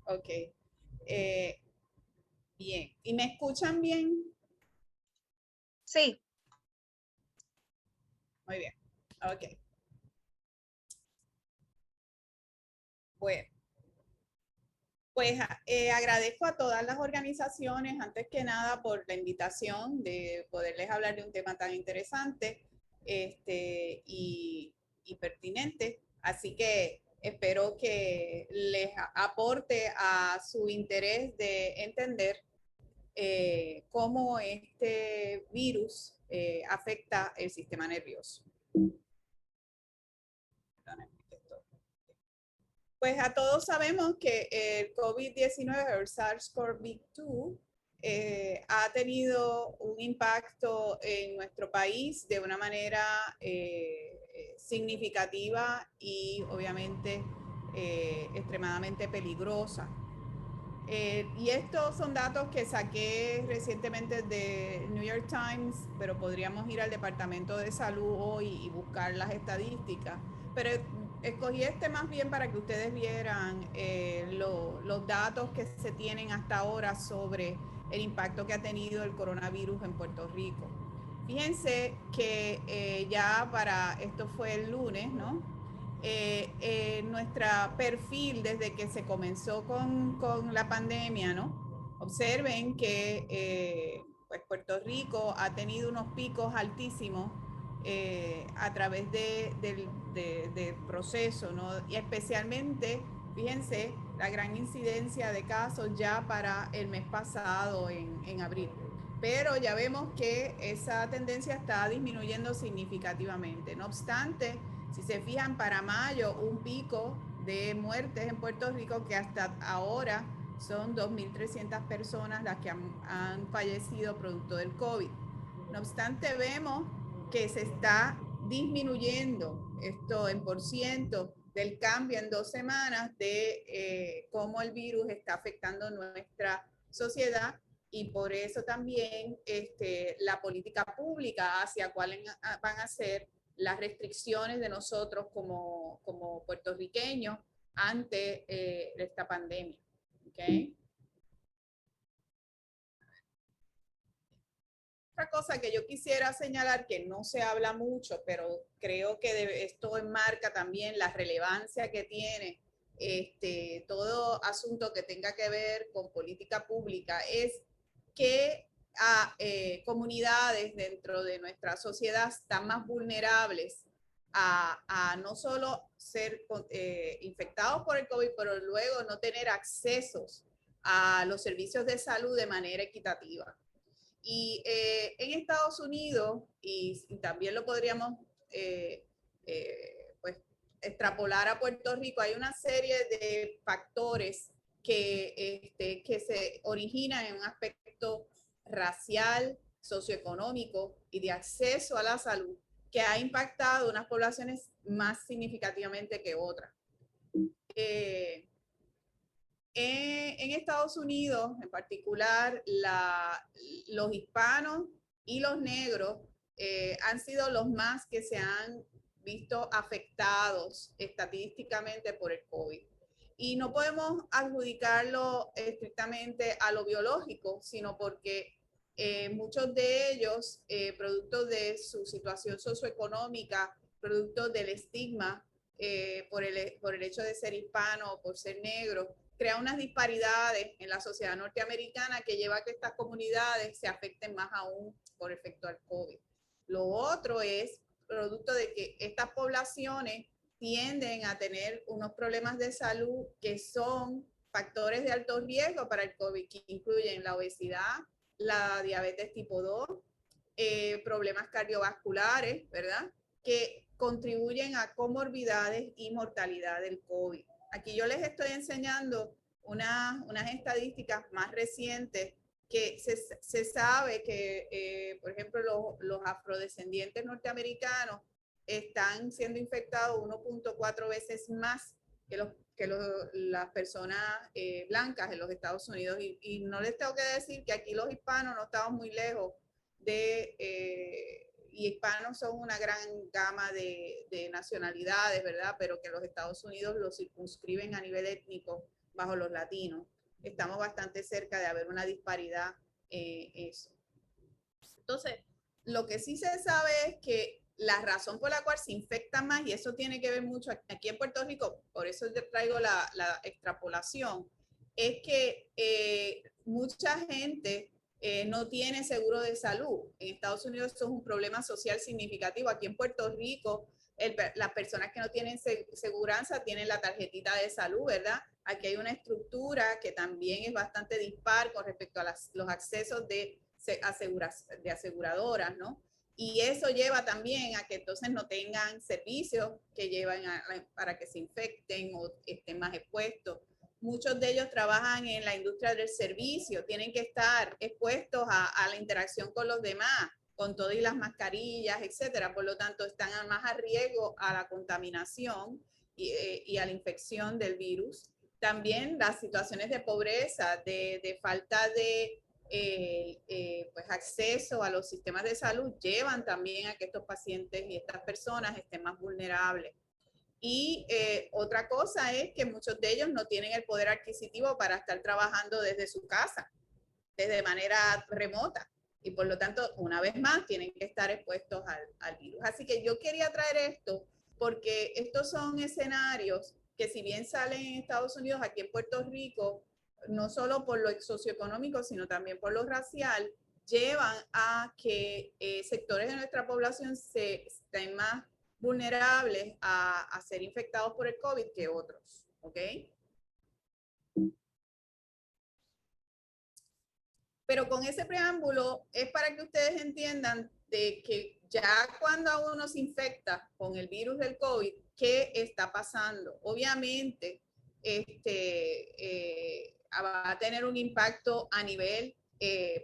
Ok. Eh, bien. ¿Y me escuchan bien? Sí, Muy bien. Ok. Bueno, pues agradezco a todas las organizaciones, antes que nada, por la invitación de poderles hablar de un tema tan interesante y pertinente. Así que espero que les aporte a su interés de entender cómo este virus afecta el sistema nervioso. Pues a todos sabemos que el COVID-19 o el SARS-CoV-2 ha tenido un impacto en nuestro país de una manera significativa y obviamente extremadamente peligrosa. Y estos son datos que saqué recientemente de New York Times, pero podríamos ir al Departamento de Salud hoy y buscar las estadísticas. Pero escogí este más bien para que ustedes vieran los datos que se tienen hasta ahora sobre el impacto que ha tenido el coronavirus en Puerto Rico. Fíjense que ya para, esto fue el lunes, ¿no? Nuestro perfil desde que se comenzó con la pandemia, ¿no? Observen que pues Puerto Rico ha tenido unos picos altísimos a través del proceso, ¿no? Y especialmente, fíjense, la gran incidencia de casos ya para el mes pasado, en abril. Pero ya vemos que esa tendencia está disminuyendo significativamente. No obstante, si se fijan, para mayo un pico de muertes en Puerto Rico que hasta ahora son 2.300 personas las que han fallecido producto del COVID. No obstante, vemos que se está disminuyendo esto en por ciento del cambio en 2 semanas de cómo el virus está afectando nuestra sociedad, y por eso también la política pública hacia cuáles van a ser las restricciones de nosotros como puertorriqueños ante esta pandemia. ¿Okay? Otra cosa que yo quisiera señalar, que no se habla mucho, pero creo que esto enmarca también la relevancia que tiene todo asunto que tenga que ver con política pública, es que comunidades dentro de nuestra sociedad están más vulnerables a no solo ser infectados por el COVID, pero luego no tener accesos a los servicios de salud de manera equitativa. Y en Estados Unidos, y también lo podríamos pues, extrapolar a Puerto Rico, hay una serie de factores que se originan en un aspecto racial, socioeconómico y de acceso a la salud, que ha impactado unas poblaciones más significativamente que otras. En Estados Unidos, en particular, los hispanos y los negros han sido los más que se han visto afectados estadísticamente por el COVID. Y no podemos adjudicarlo estrictamente a lo biológico, sino porque muchos de ellos, producto de su situación socioeconómica, producto del estigma por el hecho de ser hispano o por ser negro, crea unas disparidades en la sociedad norteamericana que lleva a que estas comunidades se afecten más aún por efecto del COVID. Lo otro es producto de que estas poblaciones tienden a tener unos problemas de salud que son factores de alto riesgo para el COVID, que incluyen la obesidad, la diabetes tipo 2, problemas cardiovasculares, ¿verdad? Que contribuyen a comorbidades y mortalidad del COVID. Aquí yo les estoy enseñando unas estadísticas más recientes que se sabe que, por ejemplo, los afrodescendientes norteamericanos están siendo infectados 1.4 veces más las personas blancas en los Estados Unidos. Y no les tengo que decir que aquí los hispanos no estamos muy lejos y hispanos son una gran gama de nacionalidades, ¿verdad? Pero que los Estados Unidos los circunscriben a nivel étnico bajo los latinos. Estamos bastante cerca de haber una disparidad en eso. Entonces, lo que sí se sabe es que la razón por la cual se infectan más, y eso tiene que ver mucho aquí en Puerto Rico, por eso yo traigo la extrapolación, es que mucha gente no tiene seguro de salud. En Estados Unidos eso es un problema social significativo. Aquí en Puerto Rico, las personas que no tienen seguranza tienen la tarjetita de salud, ¿verdad? Aquí hay una estructura que también es bastante dispar con respecto a los accesos de aseguradoras, ¿no? Y eso lleva también a que entonces no tengan servicios que llevan para que se infecten o estén más expuestos. Muchos de ellos trabajan en la industria del servicio, tienen que estar expuestos a la interacción con los demás, con todo y las mascarillas, etcétera. Por lo tanto, están más a riesgo a la contaminación y a la infección del virus. También las situaciones de pobreza, de falta de pues acceso a los sistemas de salud llevan también a que estos pacientes y estas personas estén más vulnerables. Y otra cosa es que muchos de ellos no tienen el poder adquisitivo para estar trabajando desde su casa, desde manera remota. Y por lo tanto, una vez más, tienen que estar expuestos al virus. Así que yo quería traer esto porque estos son escenarios que si bien salen en Estados Unidos, aquí en Puerto Rico, no solo por lo socioeconómico, sino también por lo racial, llevan a que sectores de nuestra población estén más vulnerables a ser infectados por el COVID que otros, ¿ok? Pero con ese preámbulo es para que ustedes entiendan de que ya cuando a uno se infecta con el virus del COVID, ¿qué está pasando? Obviamente, va a tener un impacto a nivel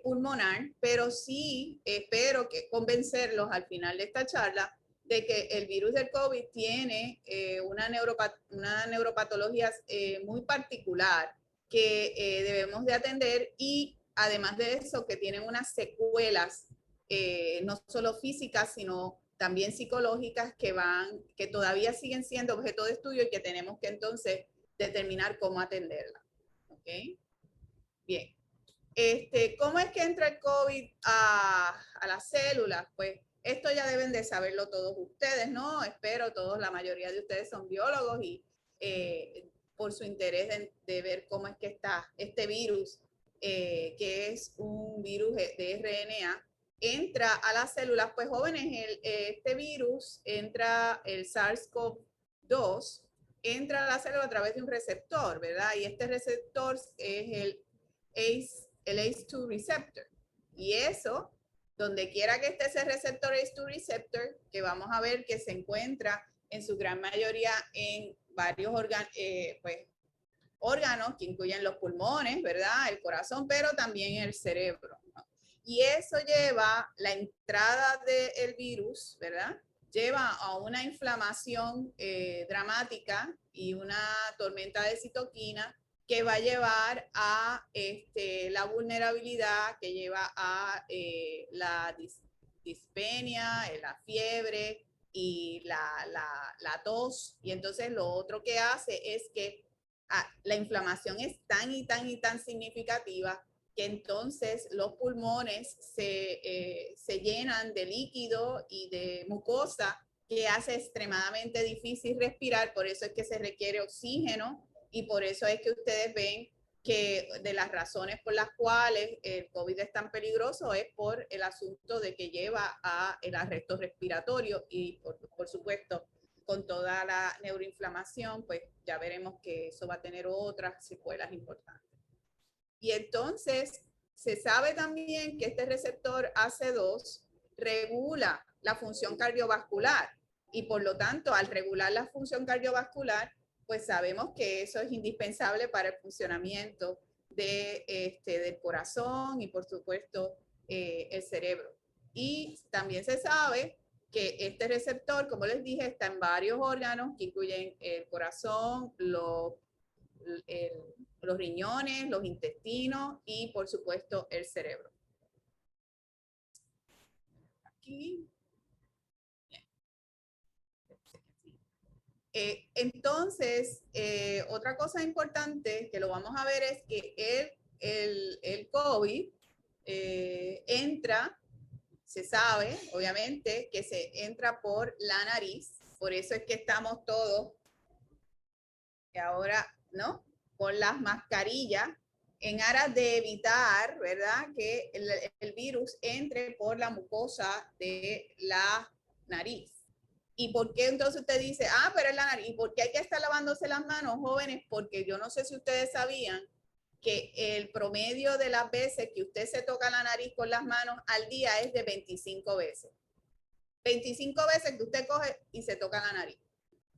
pulmonar, pero sí espero que convencerlos al final de esta charla de que el virus del COVID tiene una neuropatología muy particular que debemos de atender y además de eso que tienen unas secuelas no solo físicas sino también psicológicas que todavía siguen siendo objeto de estudio y que tenemos que entonces determinar cómo atenderla. ¿Ok? Bien. ¿Cómo es que entra el COVID a las células? Pues esto ya deben de saberlo todos ustedes, ¿no? Espero todos, la mayoría de ustedes son biólogos y por su interés de ver cómo es que está este virus, que es un virus de RNA, entra a las células. Pues jóvenes, este virus entra, el SARS-CoV-2, entra a la célula a través de un receptor, ¿verdad? Y este receptor es el ACE2 receptor. Y eso, donde quiera que esté ese receptor ACE2 receptor, que vamos a ver que se encuentra en su gran mayoría en varios órganos que incluyen los pulmones, ¿verdad? El corazón, pero también el cerebro, ¿no? Y eso lleva la entrada del virus, ¿verdad? Lleva a una inflamación dramática y una tormenta de citoquina que va a llevar a la vulnerabilidad, que lleva a la dispenia, la fiebre y la tos. Y entonces lo otro que hace es que la inflamación es tan y tan y tan significativa que entonces los pulmones se llenan de líquido y de mucosa que hace extremadamente difícil respirar, por eso es que se requiere oxígeno y por eso es que ustedes ven que de las razones por las cuales el COVID es tan peligroso es por el asunto de que lleva a el arresto respiratorio y por supuesto con toda la neuroinflamación, pues ya veremos que eso va a tener otras secuelas importantes. Y entonces se sabe también que este receptor AC2 regula la función cardiovascular y por lo tanto al regular la función cardiovascular, pues sabemos que eso es indispensable para el funcionamiento del corazón y por supuesto el cerebro. Y también se sabe que este receptor, como les dije, está en varios órganos que incluyen el corazón, los riñones, los intestinos y por supuesto el cerebro. Aquí. Entonces, otra cosa importante que lo vamos a ver es que el COVID entra, se sabe, obviamente, que se entra por la nariz. Por eso es que estamos todos, que ahora, ¿no? Con las mascarillas en aras de evitar, ¿verdad? Que el virus entre por la mucosa de la nariz. ¿Y por qué entonces usted dice, pero es la nariz? ¿Y por qué hay que estar lavándose las manos, jóvenes? Porque yo no sé si ustedes sabían que el promedio de las veces que usted se toca la nariz con las manos al día es de 25 veces. 25 veces que usted coge y se toca la nariz.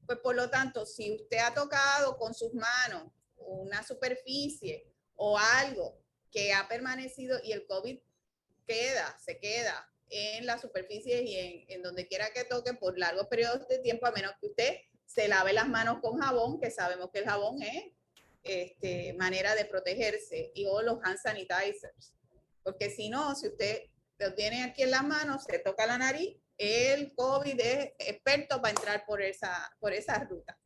Pues por lo tanto, si usted ha tocado con sus manos una superficie o algo que ha permanecido y el COVID se queda en la superficie y en donde quiera que toque por largos periodos de tiempo, a menos que usted se lave las manos con jabón, que sabemos que el jabón es manera de protegerse, o los hand sanitizers. Porque si no, si usted lo tiene aquí en las manos, se toca la nariz, el COVID es experto para entrar por esa ruta.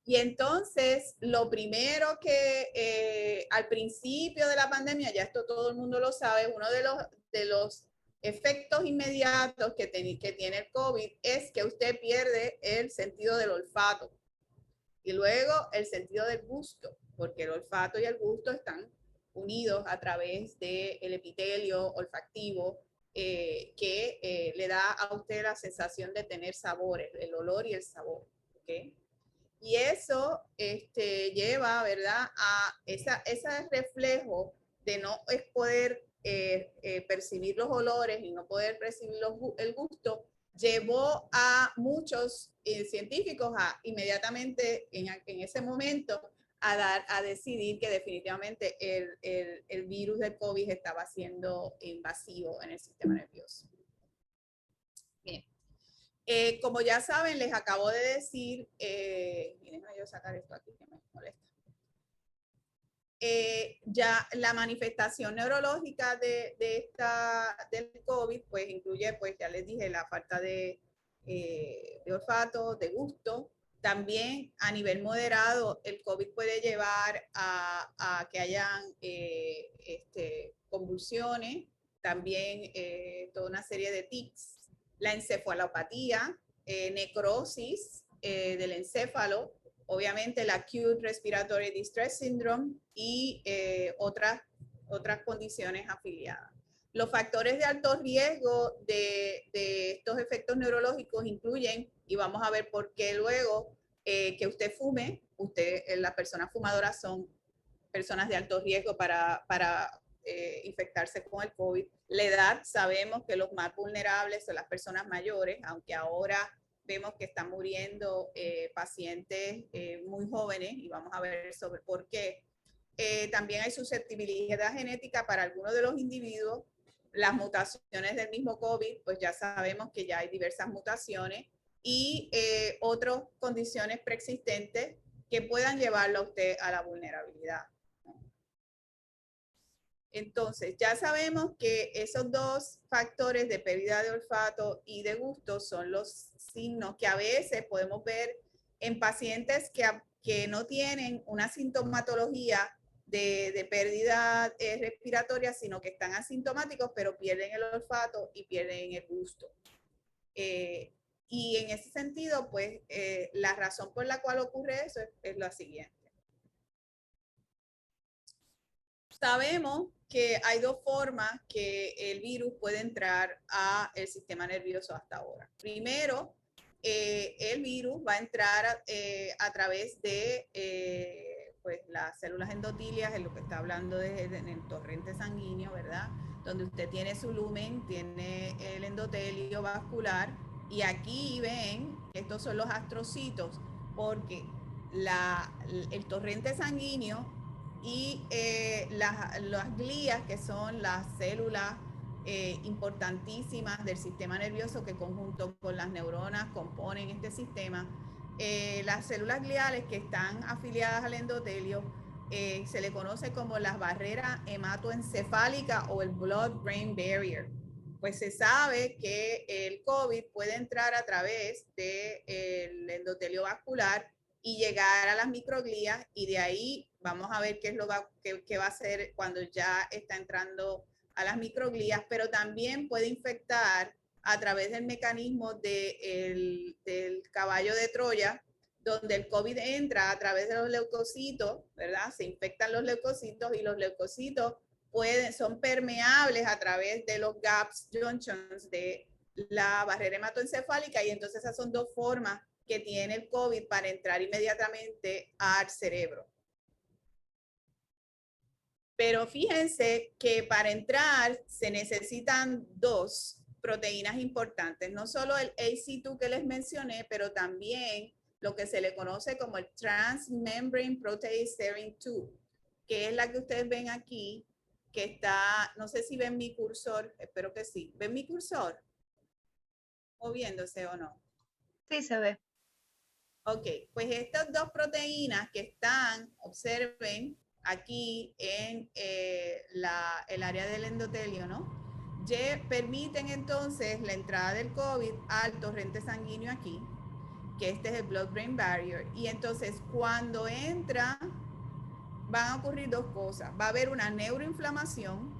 Y entonces, lo primero que al principio de la pandemia, ya esto todo el mundo lo sabe, uno de los efectos inmediatos que tiene el COVID es que usted pierde el sentido del olfato y luego el sentido del gusto, porque el olfato y el gusto están unidos a través del epitelio olfactivo que le da a usted la sensación de tener sabores, el olor y el sabor. ¿Okay? Y eso lleva, ¿verdad?, a ese reflejo de no es poder percibir los olores y no poder percibir el gusto, llevó a muchos científicos inmediatamente en ese momento a decidir que definitivamente el virus del COVID estaba siendo invasivo en el sistema nervioso. Bien. Como ya saben, les acabo de decir, déjenme yo sacar esto aquí que me molesta. Ya la manifestación neurológica del COVID, pues incluye, pues ya les dije, la falta de olfato, de gusto. También a nivel moderado, el COVID puede llevar a que hayan convulsiones, también toda una serie de tics, la encefalopatía, necrosis del encéfalo, obviamente la Acute Respiratory Distress Syndrome y otras condiciones afiliadas. Los factores de alto riesgo de estos efectos neurológicos incluyen, y vamos a ver por qué luego, que usted fume. Las personas fumadoras son personas de alto riesgo para infectarse con el COVID. La edad, sabemos que los más vulnerables son las personas mayores, aunque ahora vemos que están muriendo pacientes muy jóvenes y vamos a ver sobre por qué. También hay susceptibilidad genética para algunos de los individuos. Las mutaciones del mismo COVID, pues ya sabemos que ya hay diversas mutaciones y otras condiciones preexistentes que puedan llevarlo a usted a la vulnerabilidad. Entonces, ya sabemos que esos dos factores de pérdida de olfato y de gusto son los signos que a veces podemos ver en pacientes que no tienen una sintomatología de pérdida respiratoria, sino que están asintomáticos, pero pierden el olfato y pierden el gusto. Y en ese sentido, pues, la razón por la cual ocurre eso es la siguiente. Sabemos que hay dos formas que el virus puede entrar al sistema nervioso hasta ahora. Primero, el virus va a entrar a través de pues las células endotelias, en lo que está hablando en el torrente sanguíneo, ¿verdad? Donde usted tiene su lumen, tiene el endotelio vascular, y aquí ven, estos son los astrocitos, porque el torrente sanguíneo y las glías, que son las células importantísimas del sistema nervioso que conjunto con las neuronas componen este sistema. Las células gliales que están afiliadas al endotelio se le conoce como las barreras hematoencefálicas o el blood-brain barrier. pues se sabe que el COVID puede entrar a través del endotelio vascular y llegar a las microglías, y de ahí vamos a ver qué va a hacer cuando ya está entrando a las microglías, pero también puede infectar a través del mecanismo del caballo de Troya, donde el COVID entra a través de los leucocitos, ¿verdad? Se infectan los leucocitos y los leucocitos son permeables a través de los gaps junctions de la barrera hematoencefálica, y entonces esas son dos formas que tiene el COVID para entrar inmediatamente al cerebro. Pero fíjense que para entrar se necesitan dos proteínas importantes, no solo el ACE2 que les mencioné, pero también lo que se le conoce como el Transmembrane Protease Serine 2, que es la que ustedes ven aquí, que está, no sé si ven mi cursor, espero que sí. ¿Ven mi cursor? ¿Moviéndose o no? Sí, se ve. Ok, pues estas dos proteínas que están, observen, aquí en el área del endotelio, ¿no? Permiten entonces la entrada del COVID al torrente sanguíneo aquí, que este es el blood-brain barrier. Y entonces cuando entra, van a ocurrir dos cosas. Va a haber una neuroinflamación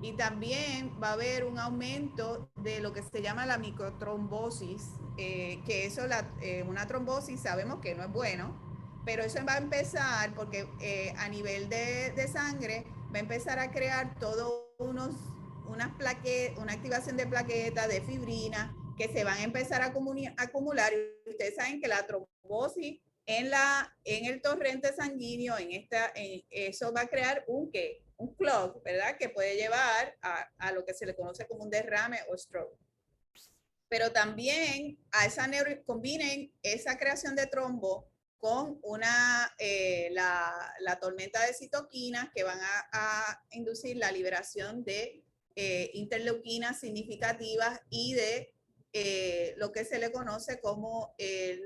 y también va a haber un aumento de lo que se llama la microtrombosis, que eso, una trombosis sabemos que no es bueno, pero eso va a empezar porque a nivel de sangre va a empezar a crear todo una activación de plaquetas, de fibrina, que se van a empezar a acumular. Y ustedes saben que la trombosis en el torrente sanguíneo, eso va a crear un clog, ¿verdad? Que puede llevar a lo que se le conoce como un derrame o stroke. Pero también combinen esa creación de trombo con la tormenta de citoquinas que van a inducir la liberación de interleuquinas significativas y de lo que se le conoce como el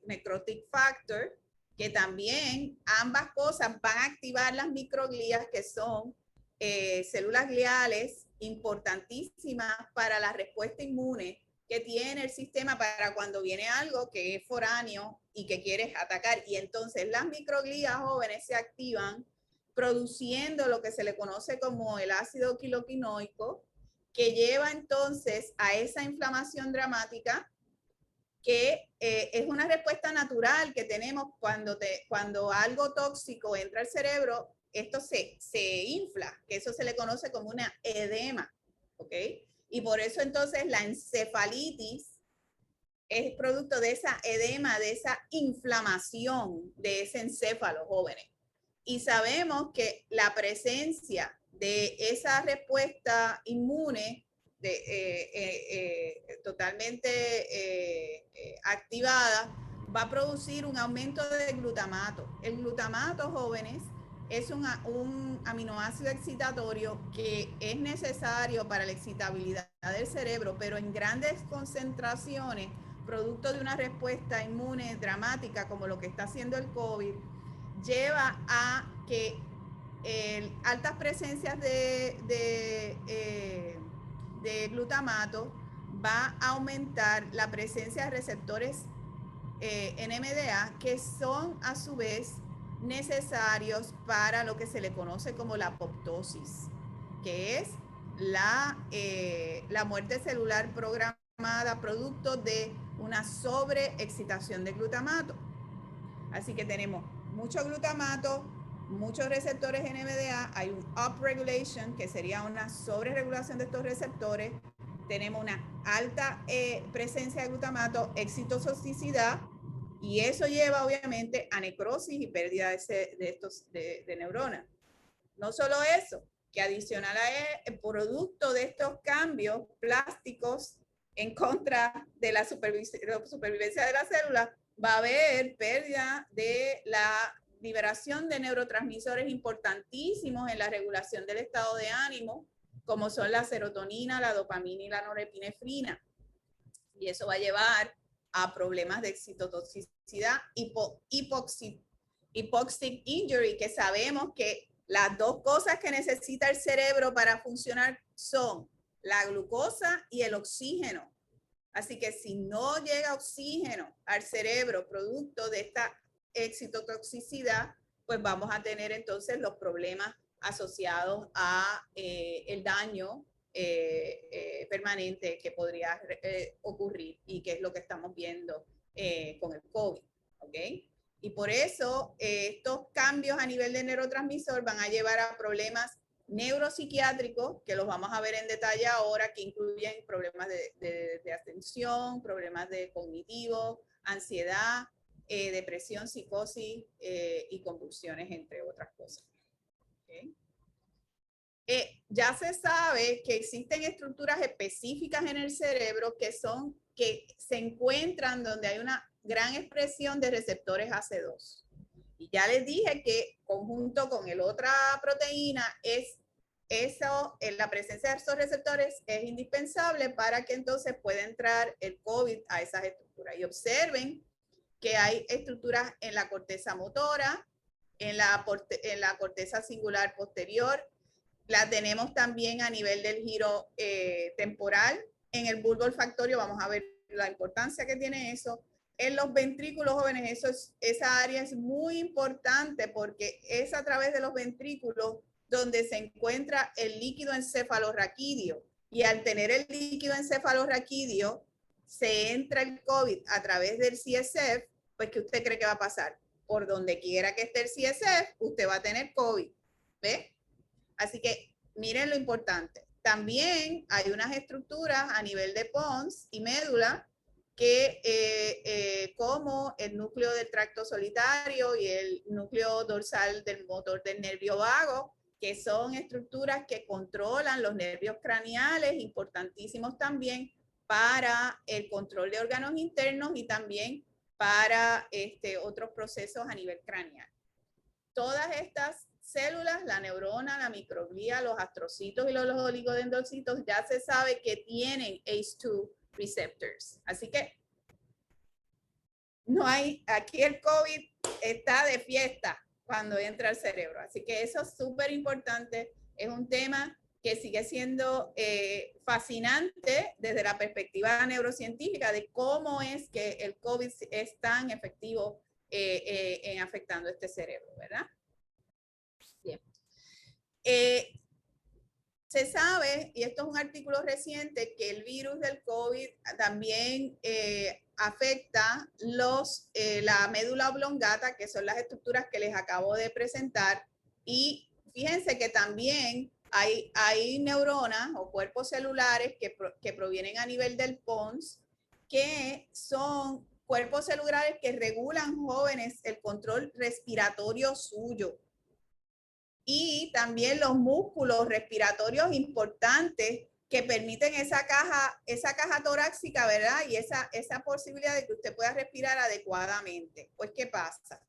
necrotic factor, que también ambas cosas van a activar las microglías, que son células gliales importantísimas para la respuesta inmune que tiene el sistema para cuando viene algo que es foráneo y que quieres atacar. Y entonces las microglías jóvenes se activan produciendo lo que se le conoce como el ácido quiloquinoico, que lleva entonces a esa inflamación dramática, que es una respuesta natural que tenemos cuando algo tóxico entra al cerebro. Esto se infla, que eso se le conoce como una edema, ¿ok? Y por eso entonces la encefalitis es producto de esa edema, de esa inflamación de ese encéfalo, jóvenes. Y sabemos que la presencia de esa respuesta inmune totalmente activada va a producir un aumento de glutamato. El glutamato, jóvenes, es un aminoácido excitatorio que es necesario para la excitabilidad del cerebro, pero en grandes concentraciones, producto de una respuesta inmune dramática como lo que está haciendo el COVID, lleva a que altas presencias de glutamato va a aumentar la presencia de receptores NMDA, que son a su vez necesarios para lo que se le conoce como la apoptosis, que es la muerte celular programada producto de una sobreexcitación de glutamato. Así que tenemos mucho glutamato, muchos receptores NMDA, hay un upregulation, que sería una sobreregulación de estos receptores, tenemos una alta presencia de glutamato, excitotoxicidad, y eso lleva obviamente a necrosis y pérdida de neuronas. No solo eso, que adicional a el producto de estos cambios plásticos en contra de la supervivencia de la célula, va a haber pérdida de la liberación de neurotransmisores importantísimos en la regulación del estado de ánimo, como son la serotonina, la dopamina y la norepinefrina. Y eso va a llevar a problemas de excitotoxicidad, hypoxic injury, que sabemos que Las dos cosas que necesita el cerebro para funcionar son la glucosa y el oxígeno. Así que si no llega oxígeno al cerebro producto de esta excitotoxicidad, pues vamos a tener entonces los problemas asociados a el daño permanente que podría ocurrir y que es lo que estamos viendo con el COVID. ¿Ok? Y por eso estos cambios a nivel de neurotransmisor van a llevar a problemas neuropsiquiátricos, que los vamos a ver en detalle ahora, que incluyen problemas de atención, problemas de cognitivo, ansiedad, depresión, psicosis y convulsiones, entre otras cosas. ¿Okay? Ya se sabe que existen estructuras específicas en el cerebro que se encuentran donde hay una gran expresión de receptores AC2. Y ya les dije que conjunto con la otra proteína la presencia de esos receptores es indispensable para que entonces pueda entrar el COVID a esas estructuras. Y observen que hay estructuras en la corteza motora, en la corteza singular posterior, la tenemos también a nivel del giro temporal. En el bulbo olfactorio vamos a ver la importancia que tiene eso. En los ventrículos jóvenes, esa área es muy importante porque es a través de los ventrículos donde se encuentra el líquido encefalorraquídeo. Y al tener el líquido encefalorraquídeo, se entra el COVID a través del CSF, pues ¿qué usted cree que va a pasar? Por donde quiera que esté el CSF, usted va a tener COVID. ¿Ve? Así que miren lo importante. También hay unas estructuras a nivel de pons y médula que como el núcleo del tracto solitario y el núcleo dorsal del motor del nervio vago, que son estructuras que controlan los nervios craneales, importantísimos también para el control de órganos internos y también para otros procesos a nivel craneal. Todas estas células, la neurona, la microglía, los astrocitos y los oligodendrocitos, ya se sabe que tienen ACE2 receptors. Así que no hay, aquí el COVID está de fiesta cuando entra al cerebro. Así que eso es súper importante. Es un tema que sigue siendo fascinante desde la perspectiva neurocientífica de cómo es que el COVID es tan efectivo en afectando este cerebro, ¿verdad? Bien. Se sabe, y esto es un artículo reciente, que el virus del COVID también afecta la médula oblongata, que son las estructuras que les acabo de presentar. Y fíjense que también hay neuronas o cuerpos celulares que provienen a nivel del pons, que son cuerpos celulares que regulan jóvenes el control respiratorio suyo. Y también los músculos respiratorios importantes que permiten esa caja torácica, ¿verdad? Y esa posibilidad de que usted pueda respirar adecuadamente. Pues, ¿qué pasa?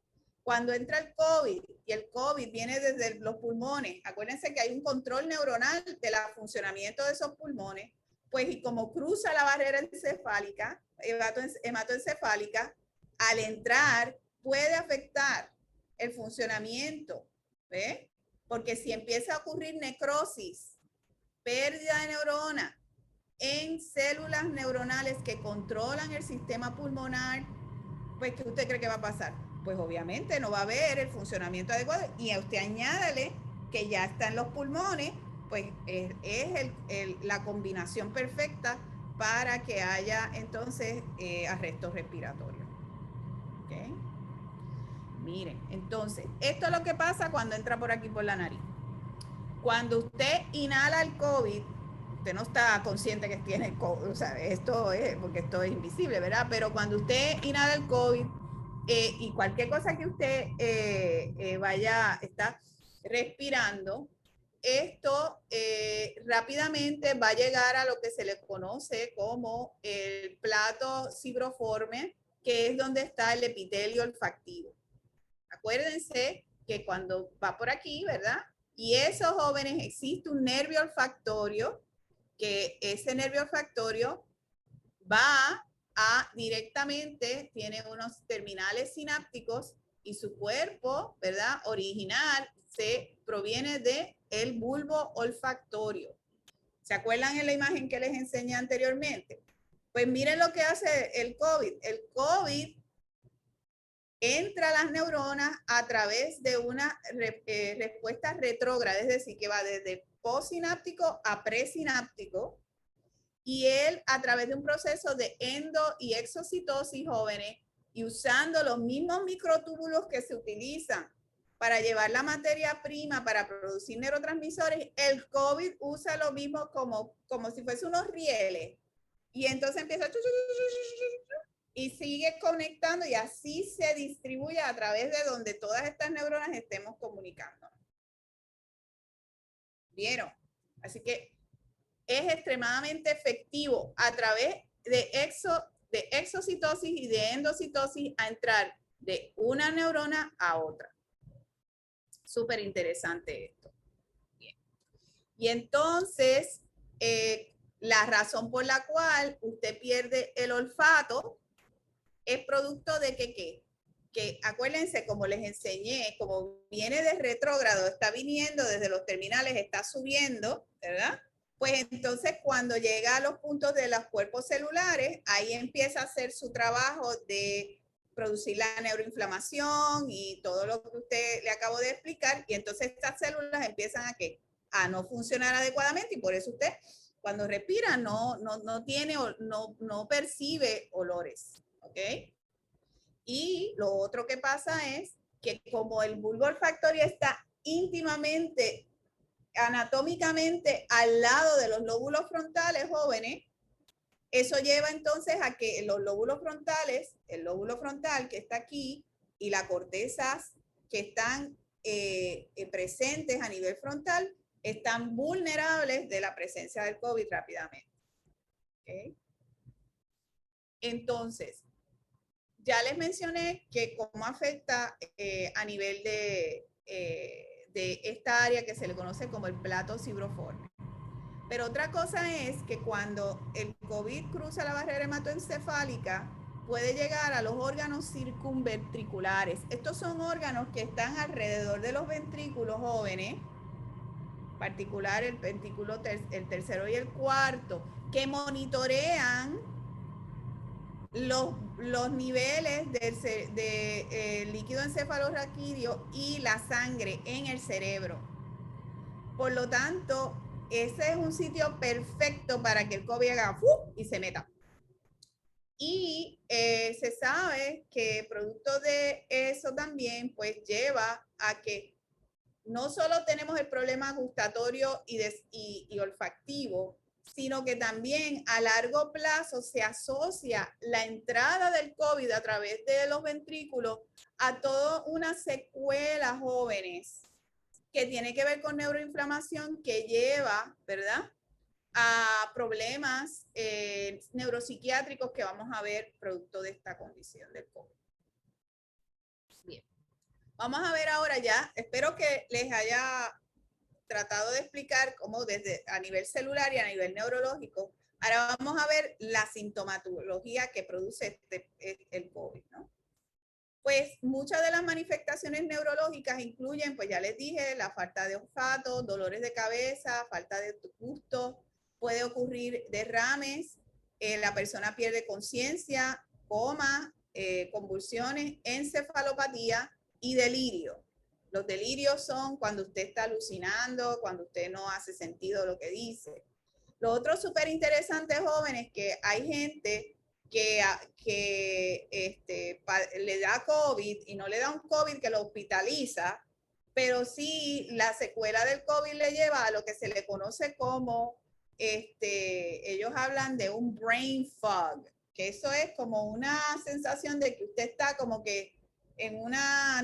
Cuando entra el COVID, y el COVID viene desde los pulmones, acuérdense que hay un control neuronal del funcionamiento de esos pulmones, pues, y como cruza la barrera encefálica, hematoencefálica, al entrar puede afectar el funcionamiento, ¿ves? Porque si empieza a ocurrir necrosis, pérdida de neurona en células neuronales que controlan el sistema pulmonar, pues ¿qué usted cree que va a pasar? Pues obviamente no va a haber el funcionamiento adecuado y a usted añádale que ya está en los pulmones, pues es la combinación perfecta para que haya entonces arrestos respiratorios. ¿Okay? Miren, entonces, esto es lo que pasa cuando entra por aquí por la nariz. Cuando usted inhala el COVID, usted no está consciente que tiene COVID, o sea, esto es, porque esto es invisible, ¿verdad? Pero cuando usted inhala el COVID y cualquier cosa que usted está respirando, esto rápidamente va a llegar a lo que se le conoce como el plato cibriforme, que es donde está el epitelio olfactivo. Acuérdense que cuando va por aquí, ¿verdad? Y esos jóvenes existe un nervio olfactorio, que ese nervio olfactorio va directamente, tiene unos terminales sinápticos y su cuerpo, ¿verdad? Original se proviene de el bulbo olfactorio. ¿Se acuerdan en la imagen que les enseñé anteriormente? Pues miren lo que hace el COVID. El COVID entra a las neuronas a través de una respuesta retrógrada, es decir, que va desde postsináptico a presináptico, y él a través de un proceso de endo y exocitosis jóvenes y usando los mismos microtúbulos que se utilizan para llevar la materia prima para producir neurotransmisores, el COVID usa lo mismo como si fuese unos rieles. Y entonces empieza y sigue conectando y así se distribuye a través de donde todas estas neuronas estemos comunicando. ¿Vieron? Así que es extremadamente efectivo a través de exocitosis y de endocitosis a entrar de una neurona a otra. Súper interesante esto. Bien. Y entonces, la razón por la cual usted pierde el olfato es producto de que acuérdense, como les enseñé, como viene de retrógrado, está viniendo desde los terminales, está subiendo, ¿verdad? Pues entonces cuando llega a los puntos de los cuerpos celulares, ahí empieza a hacer su trabajo de producir la neuroinflamación y todo lo que usted le acabo de explicar, y entonces estas células empiezan a no funcionar adecuadamente, y por eso usted cuando respira no tiene, no percibe olores, ¿ok? Y lo otro que pasa es que como el bulbo olfactorio está íntimamente, anatómicamente al lado de los lóbulos frontales jóvenes, eso lleva entonces a que los lóbulos frontales, el lóbulo frontal que está aquí y las cortezas que están presentes a nivel frontal están vulnerables de la presencia del COVID rápidamente. ¿Okay? Entonces, ya les mencioné que cómo afecta a nivel de esta área que se le conoce como el plato fibroforme. Pero otra cosa es que cuando el COVID cruza la barrera hematoencefálica, puede llegar a los órganos circunventriculares. Estos son órganos que están alrededor de los ventrículos jóvenes, en particular el ventrículo el tercero y el cuarto, que monitorean los niveles de líquido encefalorraquídeo y la sangre en el cerebro. Por lo tanto, ese es un sitio perfecto para que el COVID haga y se meta. Y se sabe que producto de eso también, pues lleva a que no solo tenemos el problema gustatorio y olfactivo, sino que también a largo plazo se asocia la entrada del COVID a través de los ventrículos a toda una secuela jóvenes que tiene que ver con neuroinflamación que lleva, ¿verdad?, a problemas neuropsiquiátricos que vamos a ver producto de esta condición del COVID. Bien. Vamos a ver ahora ya, espero que les haya tratado de explicar cómo desde a nivel celular y a nivel neurológico. Ahora vamos a ver la sintomatología que produce el COVID, ¿no? Pues muchas de las manifestaciones neurológicas incluyen, pues ya les dije, la falta de olfato, dolores de cabeza, falta de gusto, puede ocurrir derrames, la persona pierde conciencia, coma, convulsiones, encefalopatía y delirio. Los delirios son cuando usted está alucinando, cuando usted no hace sentido lo que dice. Lo otro súper interesante, jóvenes, que hay gente que le da COVID y no le da un COVID que lo hospitaliza, pero sí la secuela del COVID le lleva a lo que se le conoce como, ellos hablan de un brain fog, que eso es como una sensación de que usted está como que en una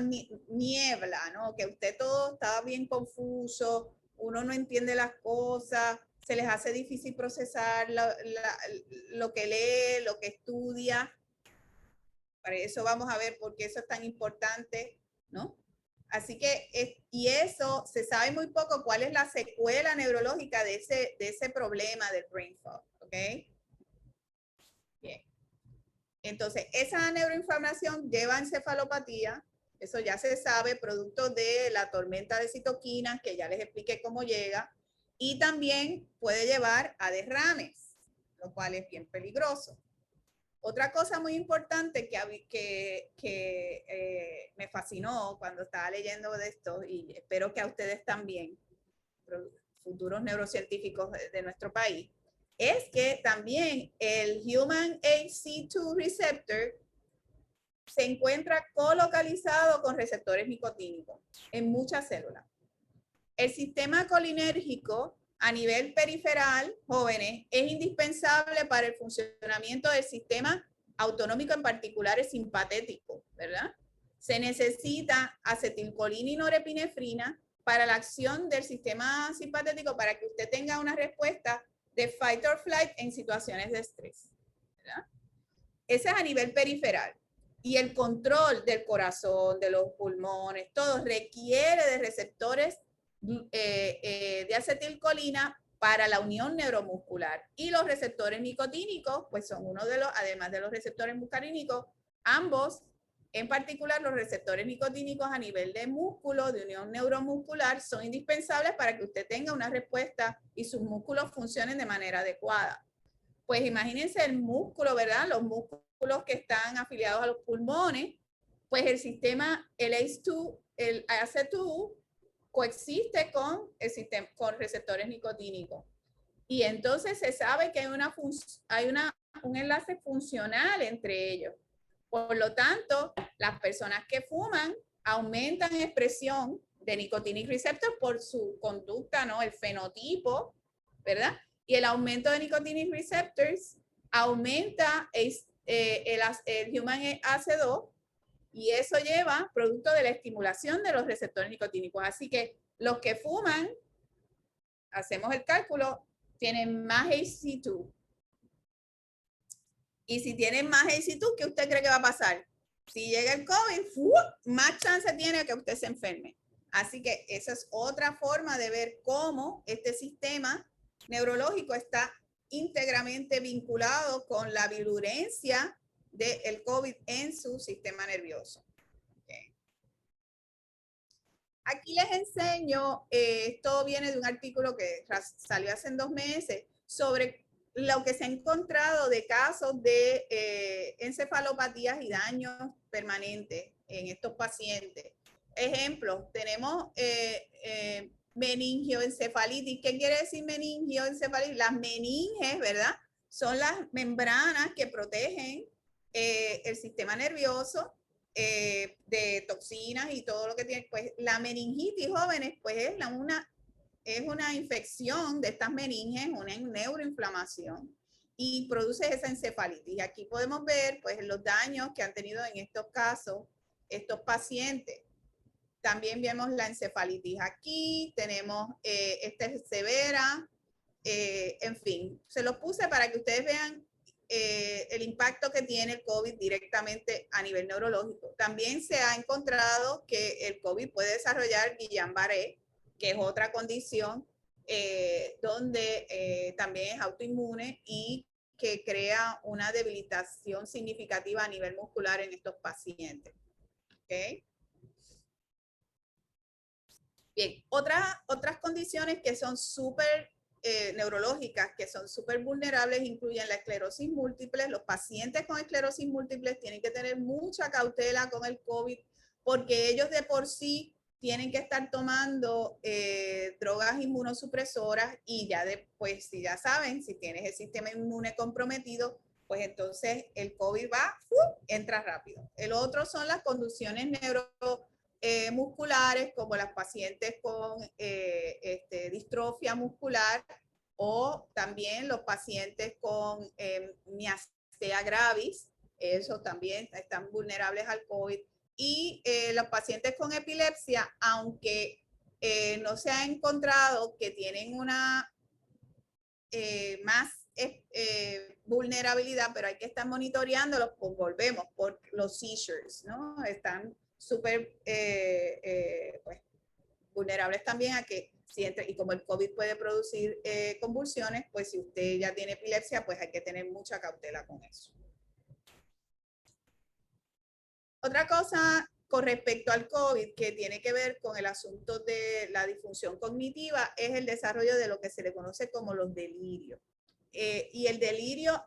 niebla, ¿no? Que usted todo está bien confuso, uno no entiende las cosas, se les hace difícil procesar lo que lee, lo que estudia. Para eso vamos a ver por qué eso es tan importante, ¿no? Así que, y eso se sabe muy poco cuál es la secuela neurológica de ese problema del brain fog, ¿ok? Bien. Entonces, esa neuroinflamación lleva a encefalopatía, Eso ya se sabe, producto de la tormenta de citoquinas, que ya les expliqué cómo llega, y también puede llevar a derrames, lo cual es bien peligroso. Otra cosa muy importante que me fascinó cuando estaba leyendo de esto, y espero que a ustedes también, futuros neurocientíficos de nuestro país, es que también el Human ACE2 receptor se encuentra colocalizado con receptores nicotínicos en muchas células. El sistema colinérgico a nivel periferal, jóvenes, es indispensable para el funcionamiento del sistema autonómico, en particular el simpatético, ¿verdad? Se necesita acetilcolina y norepinefrina para la acción del sistema simpatético para que usted tenga una respuesta de fight or flight en situaciones de estrés, ¿verdad? Ese es a nivel periferal. Y el control del corazón, de los pulmones, todo requiere de receptores de acetilcolina para la unión neuromuscular. Y los receptores nicotínicos, pues son uno de los, además de los receptores muscarínicos, ambos, en particular los receptores nicotínicos a nivel de músculo, de unión neuromuscular, son indispensables para que usted tenga una respuesta y sus músculos funcionen de manera adecuada. Pues imagínense el músculo, ¿verdad? Los músculos que están afiliados a los pulmones, pues el sistema, el ACE2, el AC2, coexiste con el sistema, con receptores nicotínicos. Y entonces se sabe que hay un enlace funcional entre ellos. Por lo tanto, las personas que fuman aumentan expresión de nicotinic receptor por su conducta, ¿no? El fenotipo, ¿verdad? Y el aumento de nicotinic receptors aumenta el human AC2, y eso lleva producto de la estimulación de los receptores nicotínicos. Así que los que fuman, hacemos el cálculo, tienen más ACE2. Y si tienen más ACE2, ¿qué usted cree que va a pasar? Si llega el COVID, más chance tiene que usted se enferme. Así que esa es otra forma de ver cómo este sistema neurológico está íntegramente vinculado con la virulencia del COVID en su sistema nervioso. Okay. Aquí les enseño, esto viene de un artículo que salió hace 2 meses sobre lo que se ha encontrado de casos de encefalopatías y daños permanentes en estos pacientes. Ejemplo, tenemos meningioencefalitis. ¿Qué quiere decir meningioencefalitis? Las meninges, ¿verdad? Son las membranas que protegen el sistema nervioso de toxinas y todo lo que tiene. Pues la meningitis, jóvenes, pues es una infección de estas meninges, una neuroinflamación, y produce esa encefalitis. Y aquí podemos ver pues los daños que han tenido en estos casos estos pacientes. También vemos la encefalitis aquí, tenemos esta es severa, en fin, se los puse para que ustedes vean el impacto que tiene el COVID directamente a nivel neurológico. También se ha encontrado que el COVID puede desarrollar Guillain-Barré, que es otra condición donde también es autoinmune y que crea una debilitación significativa a nivel muscular en estos pacientes. ¿Okay? Bien, otras condiciones que son súper neurológicas, que son súper vulnerables, incluyen la esclerosis múltiple. Los pacientes con esclerosis múltiple tienen que tener mucha cautela con el COVID, porque ellos de por sí tienen que estar tomando drogas inmunosupresoras, y ya después, si ya saben, si tienes el sistema inmune comprometido, pues entonces el COVID entra rápido. El otro son las condiciones musculares, como las pacientes con distrofia muscular, o también los pacientes con miastenia gravis, eso también están vulnerables al COVID. Y los pacientes con epilepsia, aunque no se ha encontrado que tienen una más vulnerabilidad, pero hay que estar monitoreándolos, pues volvemos por los seizures, ¿no? Están súper pues, vulnerables también a que si entra, y como el COVID puede producir convulsiones, pues si usted ya tiene epilepsia, pues hay que tener mucha cautela con eso. Otra cosa con respecto al COVID, que tiene que ver con el asunto de la disfunción cognitiva, es el desarrollo de lo que se le conoce como los delirios. Y el delirio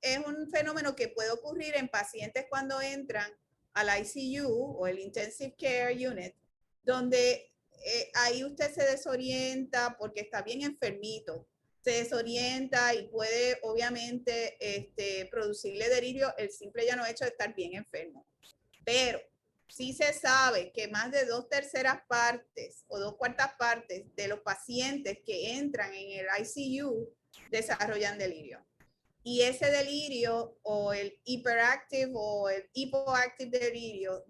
es un fenómeno que puede ocurrir en pacientes cuando entran al ICU o el Intensive Care Unit, donde ahí usted se desorienta porque está bien enfermito, se desorienta y puede obviamente producirle delirio el simple llano hecho de estar bien enfermo. Pero sí se sabe que más de 2/3 partes o 2/4 partes de los pacientes que entran en el ICU desarrollan delirio. Y ese delirio o el hyperactive o el hipoactive delirio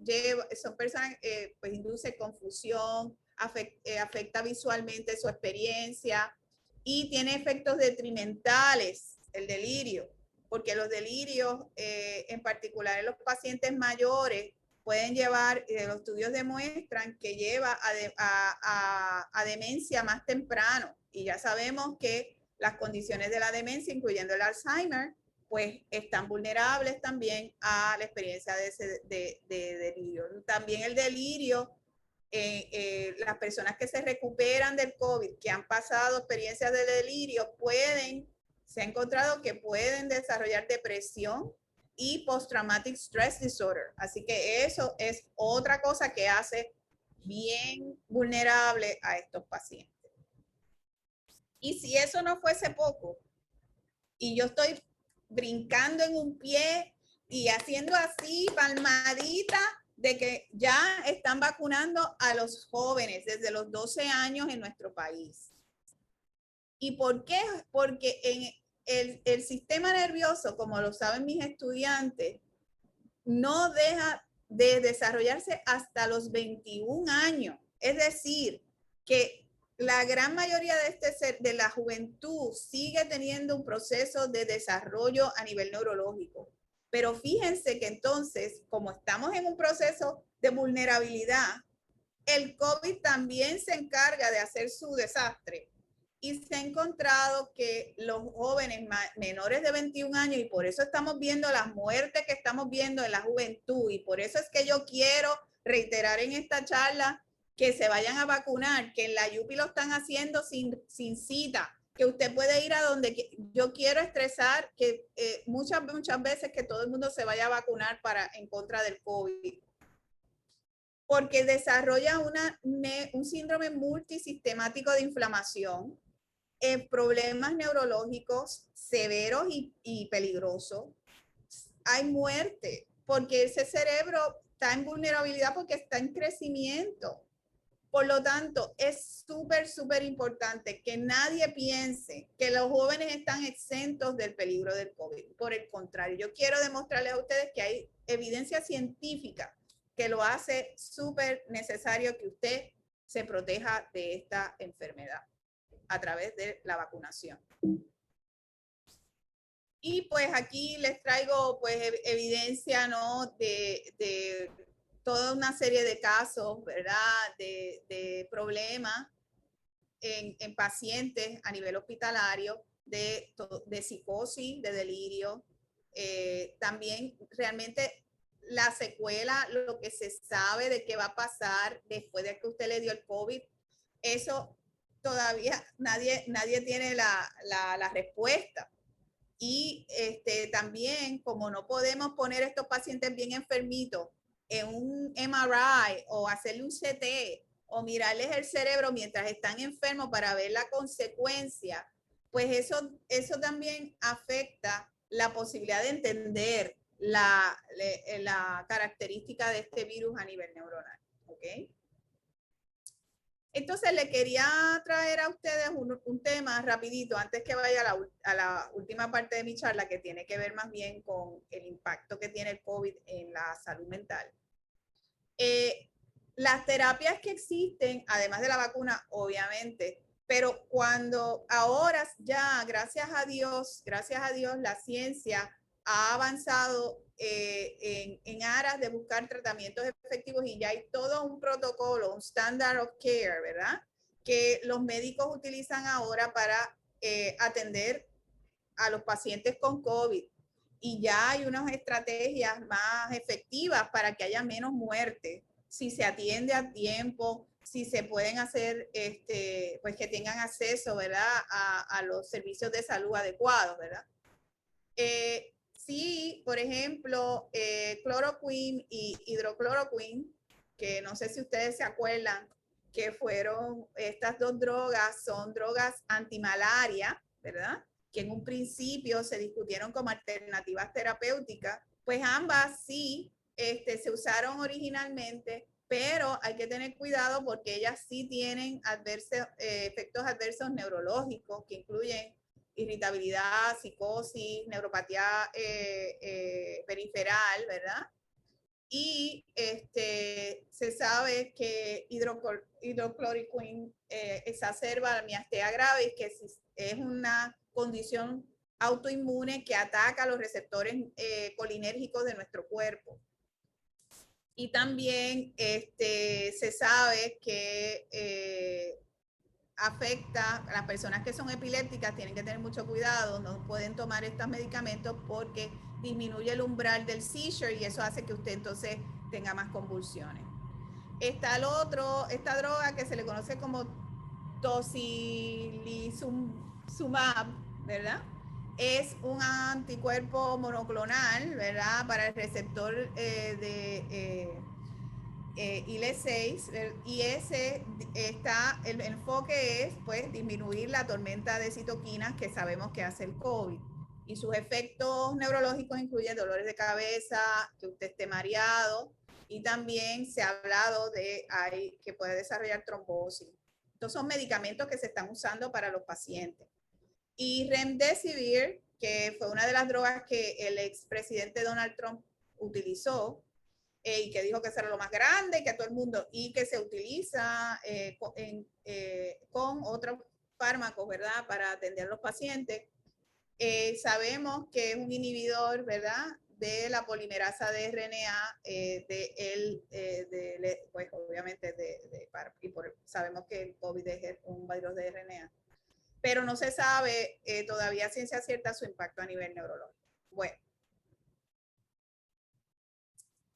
son personas que pues induce confusión, afecta visualmente su experiencia y tiene efectos detrimentales el delirio, porque los delirios, en particular en los pacientes mayores, pueden llevar, los estudios demuestran que lleva a demencia más temprano. Y ya sabemos que las condiciones de la demencia, incluyendo el Alzheimer, pues están vulnerables también a la experiencia de delirio. También el delirio, las personas que se recuperan del COVID, que han pasado experiencias de delirio, se ha encontrado que pueden desarrollar depresión y post-traumatic stress disorder. Así que eso es otra cosa que hace bien vulnerable a estos pacientes. Y si eso no fuese poco, y yo estoy brincando en un pie y haciendo así palmadita de que ya están vacunando a los jóvenes desde los 12 años en nuestro país. ¿Y por qué? Porque en el sistema nervioso, como lo saben mis estudiantes, no deja de desarrollarse hasta los 21 años. Es decir, que la gran mayoría de la juventud sigue teniendo un proceso de desarrollo a nivel neurológico. Pero fíjense que entonces, como estamos en un proceso de vulnerabilidad, el COVID también se encarga de hacer su desastre. Y se ha encontrado que los jóvenes menores de 21 años, y por eso estamos viendo las muertes que estamos viendo en la juventud, y por eso es que yo quiero reiterar en esta charla que se vayan a vacunar, que en la UPI lo están haciendo sin cita, que usted puede ir a donde yo quiero estresar, que muchas veces que todo el mundo se vaya a vacunar en contra del COVID. Porque desarrolla un síndrome multisistemático de inflamación, problemas neurológicos severos y peligrosos. Hay muerte, porque ese cerebro está en vulnerabilidad porque está en crecimiento. Por lo tanto, es súper importante que nadie piense que los jóvenes están exentos del peligro del COVID. Por el contrario, yo quiero demostrarles a ustedes que hay evidencia científica que lo hace súper necesario que usted se proteja de esta enfermedad a través de la vacunación. Y pues aquí les traigo pues evidencia, ¿no? de toda una serie de casos, ¿verdad? De problemas en pacientes a nivel hospitalario, de psicosis, de delirio. También realmente la secuela, lo que se sabe de qué va a pasar después de que usted le dio el COVID, eso todavía nadie tiene la respuesta. Y también, como no podemos poner a estos pacientes bien enfermitos en un MRI o hacerle un CT o mirarles el cerebro mientras están enfermos para ver la consecuencia, pues eso también afecta la posibilidad de entender la característica de este virus a nivel neuronal. ¿Ok? Entonces le quería traer a ustedes un tema rapidito antes que vaya a la última parte de mi charla, que tiene que ver más bien con el impacto que tiene el COVID en la salud mental. Las terapias que existen, además de la vacuna, obviamente, pero cuando ahora ya, gracias a Dios, la ciencia ha avanzado en aras de buscar tratamientos efectivos y ya hay todo un protocolo, un standard of care, ¿verdad? Que los médicos utilizan ahora para atender a los pacientes con COVID. y ya hay unas estrategias más efectivas para que haya menos muertes, si se atiende a tiempo, si se pueden hacer, pues que tengan acceso, ¿verdad?, a los servicios de salud adecuados, ¿verdad? Sí, por ejemplo, cloroquine y hidrocloroquine, que no sé si ustedes se acuerdan, que fueron estas dos drogas, son drogas antimalaria, ¿verdad?, que en un principio se discutieron como alternativas terapéuticas, pues ambas sí se usaron originalmente, pero hay que tener cuidado porque ellas sí tienen efectos adversos neurológicos que incluyen irritabilidad, psicosis, neuropatía periferal, ¿verdad? Y se sabe que hidrocloroquine exacerba la miastenia gravis, que es una condición autoinmune que ataca los receptores colinérgicos de nuestro cuerpo. Y también se sabe que afecta a las personas que son epilépticas, tienen que tener mucho cuidado, no pueden tomar estos medicamentos porque disminuye el umbral del seizure y eso hace que usted entonces tenga más convulsiones. Está esta droga que se le conoce como tocilizumab, ¿verdad? Es un anticuerpo monoclonal, ¿verdad?, para el receptor IL-6, y el enfoque es pues disminuir la tormenta de citoquinas que sabemos que hace el COVID, y sus efectos neurológicos incluyen dolores de cabeza, que usted esté mareado, y también se ha hablado de que puede desarrollar trombosis. Estos son medicamentos que se están usando para los pacientes. Y Remdesivir, que fue una de las drogas que el expresidente Donald Trump utilizó, y que dijo que eso era lo más grande, que a todo el mundo, y que se utiliza con otros fármacos, ¿verdad?, para atender a los pacientes. Sabemos que es un inhibidor, ¿verdad?, de la polimerasa de RNA, pues obviamente sabemos que el COVID es un virus de RNA, pero no se sabe todavía a ciencia cierta su impacto a nivel neurológico. Bueno.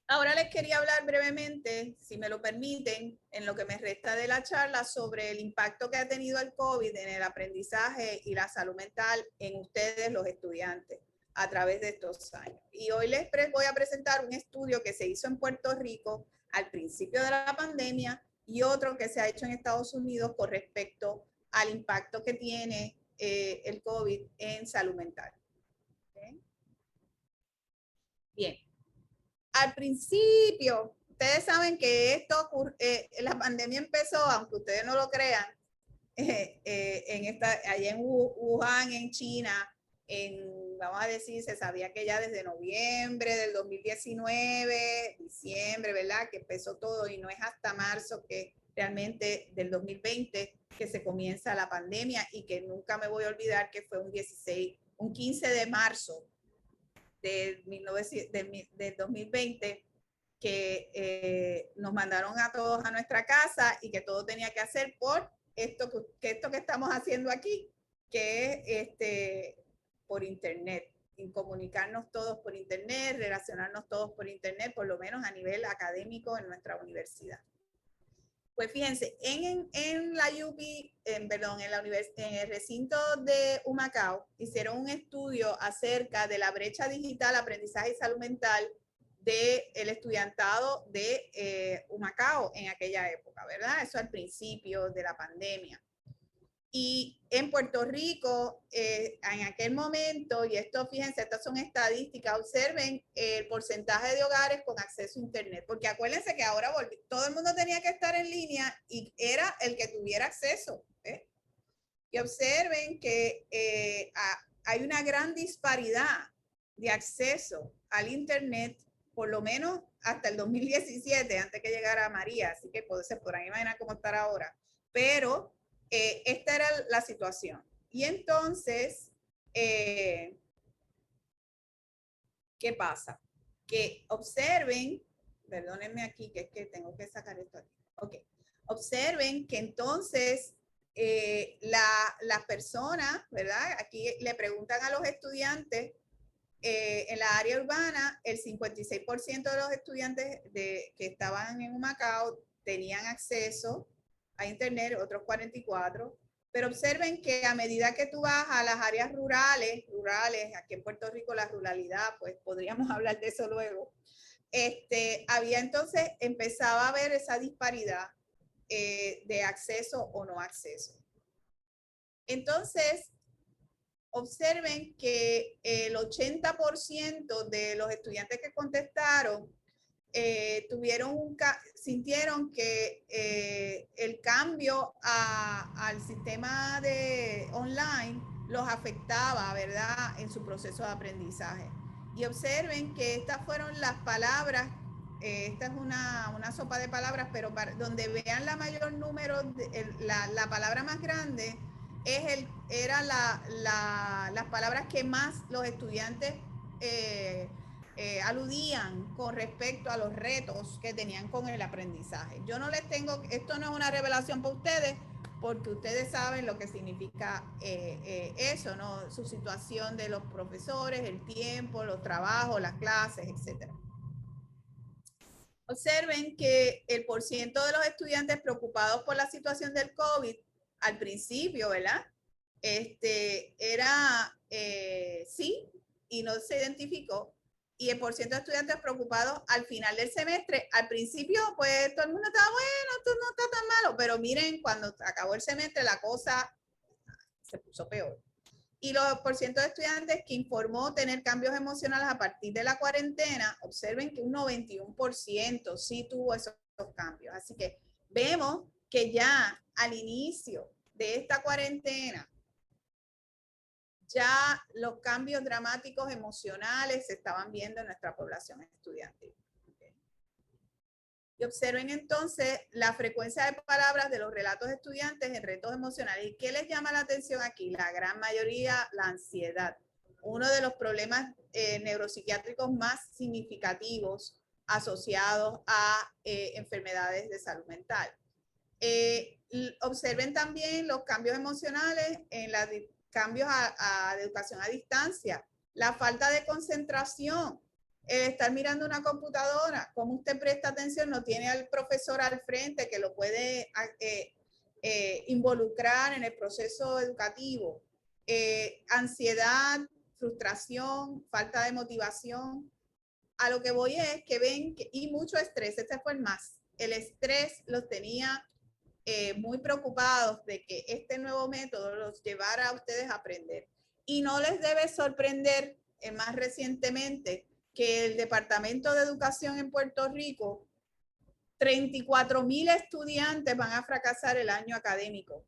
Ahora les quería hablar brevemente, si me lo permiten, en lo que me resta de la charla, sobre el impacto que ha tenido el COVID en el aprendizaje y la salud mental en ustedes, los estudiantes, a través de estos años. Y hoy les voy a presentar un estudio que se hizo en Puerto Rico al principio de la pandemia y otro que se ha hecho en Estados Unidos con respecto al impacto que tiene el COVID en salud mental. ¿Okay? Bien. Al principio, ustedes saben que la pandemia empezó, aunque ustedes no lo crean, allá en Wuhan, en China, vamos a decir, se sabía que ya desde noviembre del 2019, diciembre, ¿verdad?, que empezó todo, y no es hasta marzo que realmente del 2020 que se comienza la pandemia, y que nunca me voy a olvidar que fue un 15 de marzo del 2020, que nos mandaron a todos a nuestra casa y que todo tenía que hacer por esto que estamos haciendo aquí, que es por internet, y comunicarnos todos por internet, relacionarnos todos por internet, por lo menos a nivel académico en nuestra universidad. Pues fíjense, en la UP, en el recinto de Humacao, hicieron un estudio acerca de la brecha digital, aprendizaje y salud mental del estudiantado de Humacao en aquella época, ¿verdad? Eso al principio de la pandemia. Y en Puerto Rico, en aquel momento, y esto, fíjense, estas son estadísticas, observen el porcentaje de hogares con acceso a internet, porque acuérdense que ahora todo el mundo tenía que estar en línea y era el que tuviera acceso. Y observen que hay una gran disparidad de acceso al internet, por lo menos hasta el 2017, antes que llegara María, así que se podrán imaginar cómo estar ahora. Pero esta era la situación. Y entonces, ¿qué pasa? Que observen, perdónenme aquí, que es que tengo que sacar esto aquí. Ok, observen que entonces las personas, ¿verdad? Aquí le preguntan a los estudiantes en la área urbana, el 56% de los estudiantes que estaban en Humacao tenían acceso a Internet, otros 44%. Pero observen que a medida que tú vas a las áreas rurales, aquí en Puerto Rico la ruralidad, pues podríamos hablar de eso luego, había entonces, empezaba a haber esa disparidad de acceso o no acceso. Entonces, observen que el 80% de los estudiantes que contestaron sintieron que el cambio al sistema de online los afectaba, ¿verdad?, en su proceso de aprendizaje. Y observen que estas fueron las palabras, esta es una sopa de palabras, pero donde vean la mayor número, la palabra más grande eran las palabras que más los estudiantes aludían con respecto a los retos que tenían con el aprendizaje. Yo no les tengo, esto no es una revelación para ustedes, porque ustedes saben lo que significa eso, ¿no? Su situación de los profesores, el tiempo, los trabajos, las clases, etc. Observen que el porciento de los estudiantes preocupados por la situación del COVID, al principio, ¿verdad?, era sí, y no se identificó. Y el porciento de estudiantes preocupados al final del semestre, al principio, pues todo el mundo estaba, bueno, esto no está tan malo, pero miren, cuando acabó el semestre, la cosa se puso peor. Y los porcientos de estudiantes que informó tener cambios emocionales a partir de la cuarentena, observen que un 91% sí tuvo esos cambios. Así que vemos que ya al inicio de esta cuarentena, ya los cambios dramáticos emocionales se estaban viendo en nuestra población estudiantil. Y observen entonces la frecuencia de palabras de los relatos de estudiantes en retos emocionales. ¿Y qué les llama la atención aquí? La gran mayoría, la ansiedad. Uno de los problemas neuropsiquiátricos más significativos asociados a enfermedades de salud mental. Observen también los cambios emocionales en los cambios a educación a distancia, la falta de concentración, estar mirando una computadora, como usted presta atención, no tiene al profesor al frente que lo puede involucrar en el proceso educativo, ansiedad, frustración, falta de motivación. A lo que voy es que ven, y mucho estrés, este fue el más. El estrés los tenía muy preocupados de que este nuevo método los llevara a ustedes a aprender. Y no les debe sorprender, más recientemente, que el Departamento de Educación en Puerto Rico, 34,000 estudiantes van a fracasar el año académico,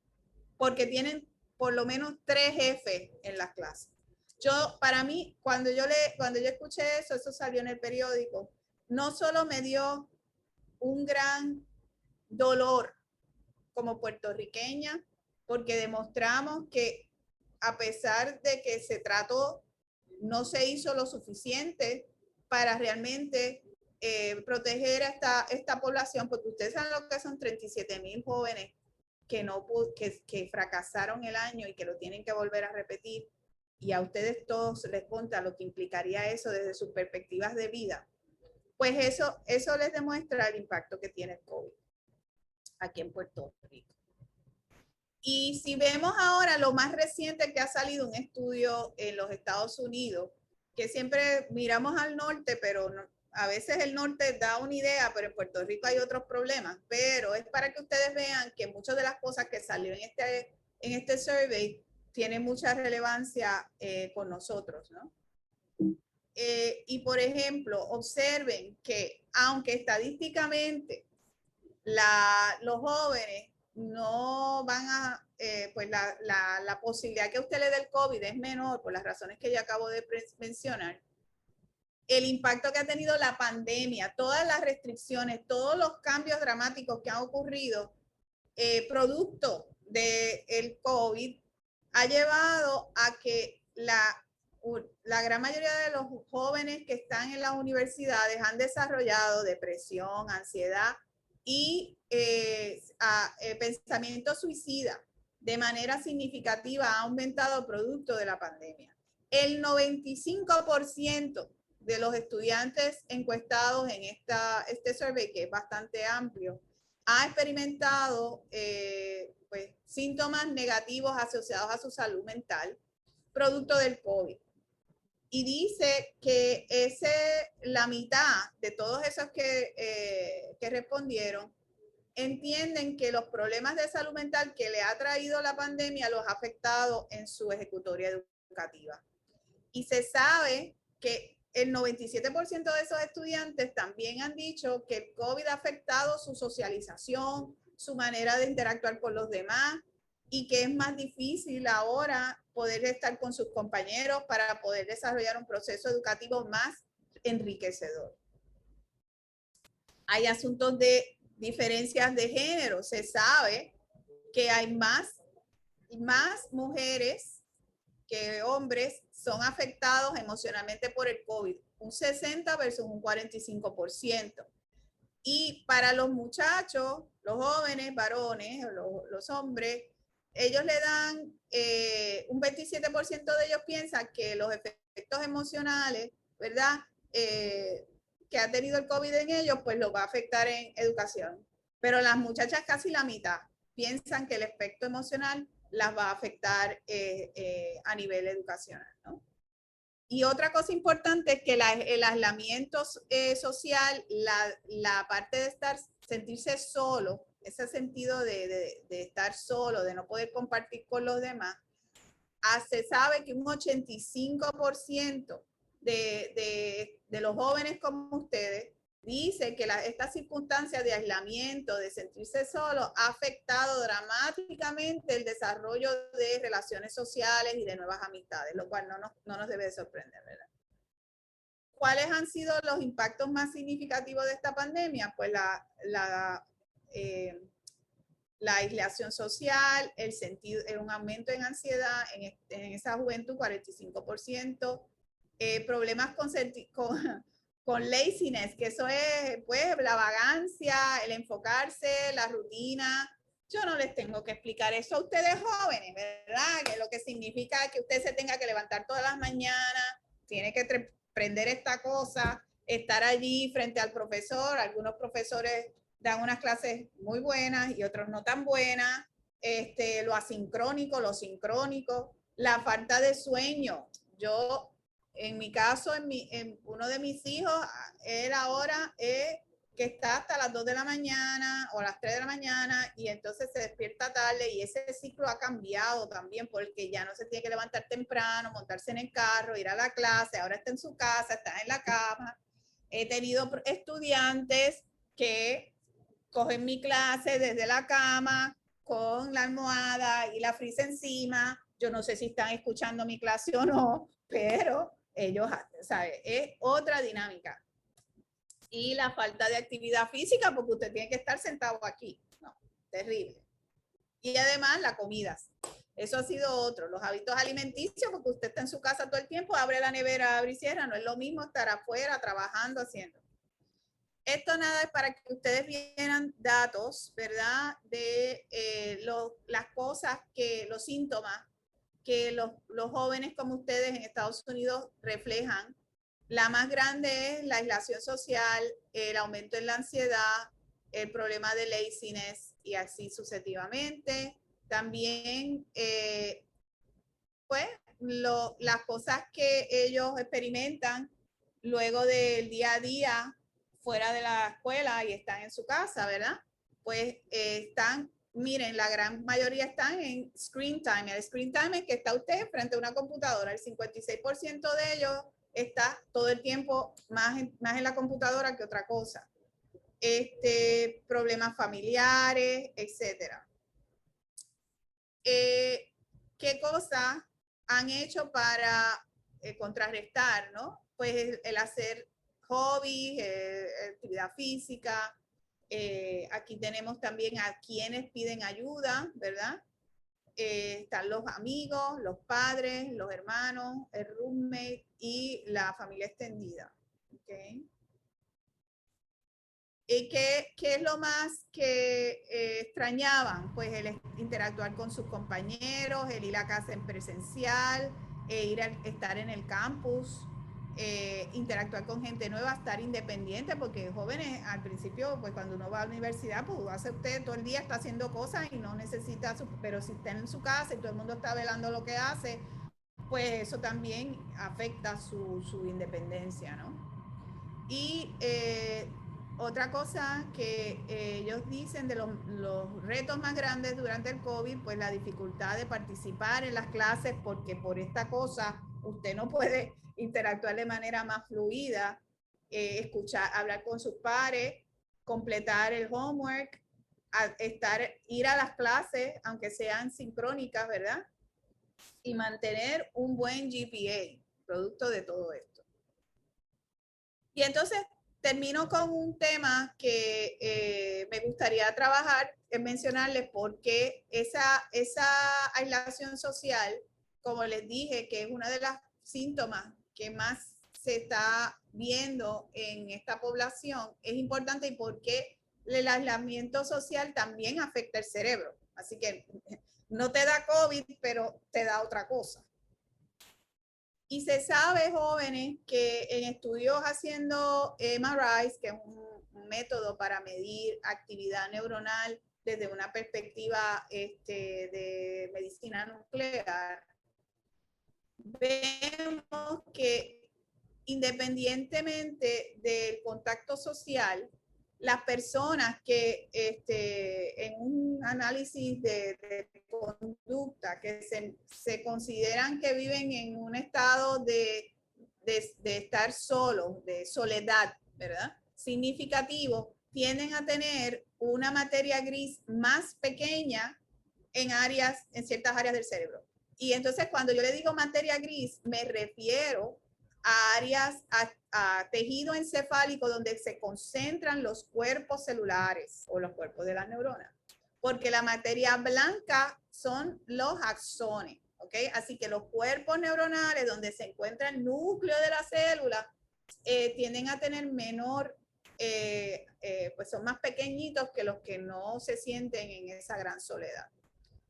porque tienen por lo menos 3 jefes en las clases. Para mí, cuando yo escuché eso, eso salió en el periódico, no solo me dio un gran dolor como puertorriqueña, porque demostramos que a pesar de que se trató, no se hizo lo suficiente para realmente proteger a esta población, porque ustedes saben lo que son 37,000 jóvenes que fracasaron el año y que lo tienen que volver a repetir, y a ustedes todos les cuenta lo que implicaría eso desde sus perspectivas de vida. Pues eso les demuestra el impacto que tiene el COVID aquí en Puerto Rico. Y si vemos ahora lo más reciente que ha salido, un estudio en los Estados Unidos, que siempre miramos al norte, pero no, a veces el norte da una idea, pero en Puerto Rico hay otros problemas, pero es para que ustedes vean que muchas de las cosas que salieron en este survey tienen mucha relevancia con nosotros, ¿no? Y por ejemplo, observen que aunque estadísticamente los jóvenes no van a, pues la posibilidad que usted le dé el COVID es menor por las razones que ya acabo de mencionar. El impacto que ha tenido la pandemia, todas las restricciones, todos los cambios dramáticos que han ocurrido producto del COVID ha llevado a que la gran mayoría de los jóvenes que están en las universidades han desarrollado depresión, ansiedad y pensamiento suicida de manera significativa, ha aumentado producto de la pandemia. El 95% de los estudiantes encuestados en este survey, que es bastante amplio, ha experimentado pues, síntomas negativos asociados a su salud mental, producto del COVID. Y dice que la mitad de todos esos que respondieron entienden que los problemas de salud mental que le ha traído la pandemia los ha afectado en su ejecutoria educativa. Y se sabe que el 97% de esos estudiantes también han dicho que el COVID ha afectado su socialización, su manera de interactuar con los demás y que es más difícil ahora poder estar con sus compañeros para poder desarrollar un proceso educativo más enriquecedor. Hay asuntos de diferencias de género. Se sabe que hay más mujeres que hombres son afectados emocionalmente por el COVID, un 60 versus un 45%. Y para los muchachos, los jóvenes, varones, los hombres, ellos le dan, un 27% de ellos piensan que los efectos emocionales, ¿verdad? Que ha tenido el COVID en ellos, pues los va a afectar en educación. Pero las muchachas casi la mitad piensan que el efecto emocional las va a afectar a nivel educacional, ¿no? Y otra cosa importante es que el aislamiento social, la parte de sentirse solo, ese sentido de estar solo, de no poder compartir con los demás, se sabe que un 85% de los jóvenes como ustedes dice que estas circunstancias de aislamiento, de sentirse solo, ha afectado dramáticamente el desarrollo de relaciones sociales y de nuevas amistades, lo cual no nos debe de sorprender, ¿verdad? ¿Cuáles han sido los impactos más significativos de esta pandemia? Pues la aislación social, un aumento en ansiedad en esa juventud, 45%, problemas con laziness, que eso es pues la vagancia, el enfocarse, la rutina. Yo no les tengo que explicar eso a ustedes jóvenes, ¿verdad? Que lo que significa que usted se tenga que levantar todas las mañanas, tiene que prender esta cosa, estar allí frente al profesor. Algunos profesores dan unas clases muy buenas y otros no tan buenas, lo asincrónico, lo sincrónico, la falta de sueño. Yo, en mi caso, en uno de mis hijos, él ahora es que está hasta las 2 de la mañana o las 3 de la mañana y entonces se despierta tarde y ese ciclo ha cambiado también porque ya no se tiene que levantar temprano, montarse en el carro, ir a la clase, ahora está en su casa, está en la cama. He tenido estudiantes que cogen mi clase desde la cama con la almohada y la frisa encima. Yo no sé si están escuchando mi clase o no, pero ellos, ¿saben? Es otra dinámica. Y la falta de actividad física, porque usted tiene que estar sentado aquí. No, terrible. Y además la comida. Eso ha sido otro. Los hábitos alimenticios, porque usted está en su casa todo el tiempo, abre la nevera, abre y cierra. No es lo mismo estar afuera, trabajando, haciendo. Esto nada es para que ustedes vieran datos, ¿verdad? De las cosas los síntomas que los jóvenes como ustedes en Estados Unidos reflejan. La más grande es la aislación social, el aumento en la ansiedad, el problema de laziness y así sucesivamente. También, pues, las cosas que ellos experimentan luego del día a día fuera de la escuela y están en su casa, ¿verdad? Pues miren, la gran mayoría están en screen time. El screen time es que está usted frente a una computadora. El 56% de ellos está todo el tiempo más en la computadora que otra cosa. Problemas familiares, etcétera. ¿Qué cosas han hecho para contrarrestar, ¿no? Pues el hacer hobbies, actividad física. Aquí tenemos también a quienes piden ayuda, ¿verdad? Están los amigos, los padres, los hermanos, el roommate y la familia extendida. ¿Okay? ¿Qué es lo más que extrañaban? Pues el interactuar con sus compañeros, el ir a casa en presencial, estar en el campus, interactuar con gente nueva, estar independiente, porque jóvenes al principio, pues cuando uno va a la universidad, pues hace usted todo el día, está haciendo cosas y no necesita, pero si está en su casa y todo el mundo está velando lo que hace, pues eso también afecta su independencia, ¿no? Y otra cosa que ellos dicen de los retos más grandes durante el COVID, pues la dificultad de participar en las clases, porque por esta cosa usted no puede interactuar de manera más fluida, escuchar, hablar con sus pares, completar el homework, ir a las clases, aunque sean sincrónicas, ¿verdad? Y mantener un buen GPA, producto de todo esto. Y entonces termino con un tema que me gustaría trabajar, en mencionarles porque esa aislación social, como les dije, que es una de las síntomas que más se está viendo en esta población, es importante y porque el aislamiento social también afecta el cerebro. Así que no te da COVID, pero te da otra cosa. Y se sabe, jóvenes, que en estudios haciendo MRIs, que es un método para medir actividad neuronal desde una perspectiva de medicina nuclear, vemos que independientemente del contacto social, las personas que en un análisis de conducta que se consideran que viven en un estado de estar solos, de soledad, ¿verdad? Significativo, tienden a tener una materia gris más pequeña en ciertas áreas del cerebro. Y entonces cuando yo le digo materia gris, me refiero a áreas, a tejido encefálico donde se concentran los cuerpos celulares o los cuerpos de las neuronas. Porque la materia blanca son los axones, ¿ok? Así que los cuerpos neuronales donde se encuentra el núcleo de la célula tienden a tener menor, pues son más pequeñitos que los que no se sienten en esa gran soledad.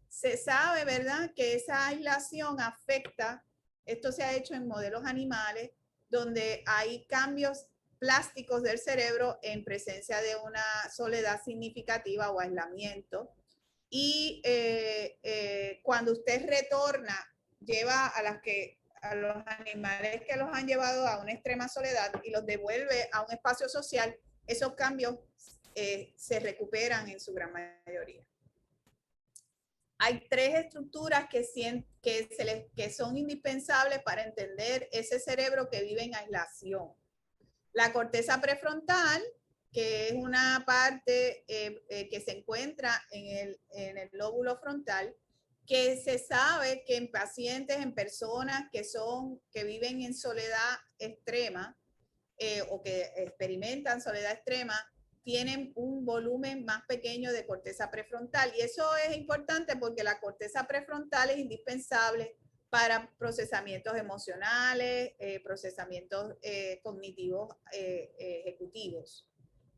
Se sabe, ¿verdad?, que esa aislación afecta, esto se ha hecho en modelos animales, donde hay cambios plásticos del cerebro en presencia de una soledad significativa o aislamiento. Y cuando usted retorna, lleva a los animales que los han llevado a una extrema soledad y los devuelve a un espacio social, esos cambios se recuperan en su gran mayoría. Hay tres estructuras que son indispensables para entender ese cerebro que vive en aislación. La corteza prefrontal, que es una parte que se encuentra en el lóbulo frontal, que se sabe que en pacientes, en personas que viven en soledad extrema o que experimentan soledad extrema, tienen un volumen más pequeño de corteza prefrontal. Y eso es importante porque la corteza prefrontal es indispensable para procesamientos emocionales, procesamientos cognitivos ejecutivos.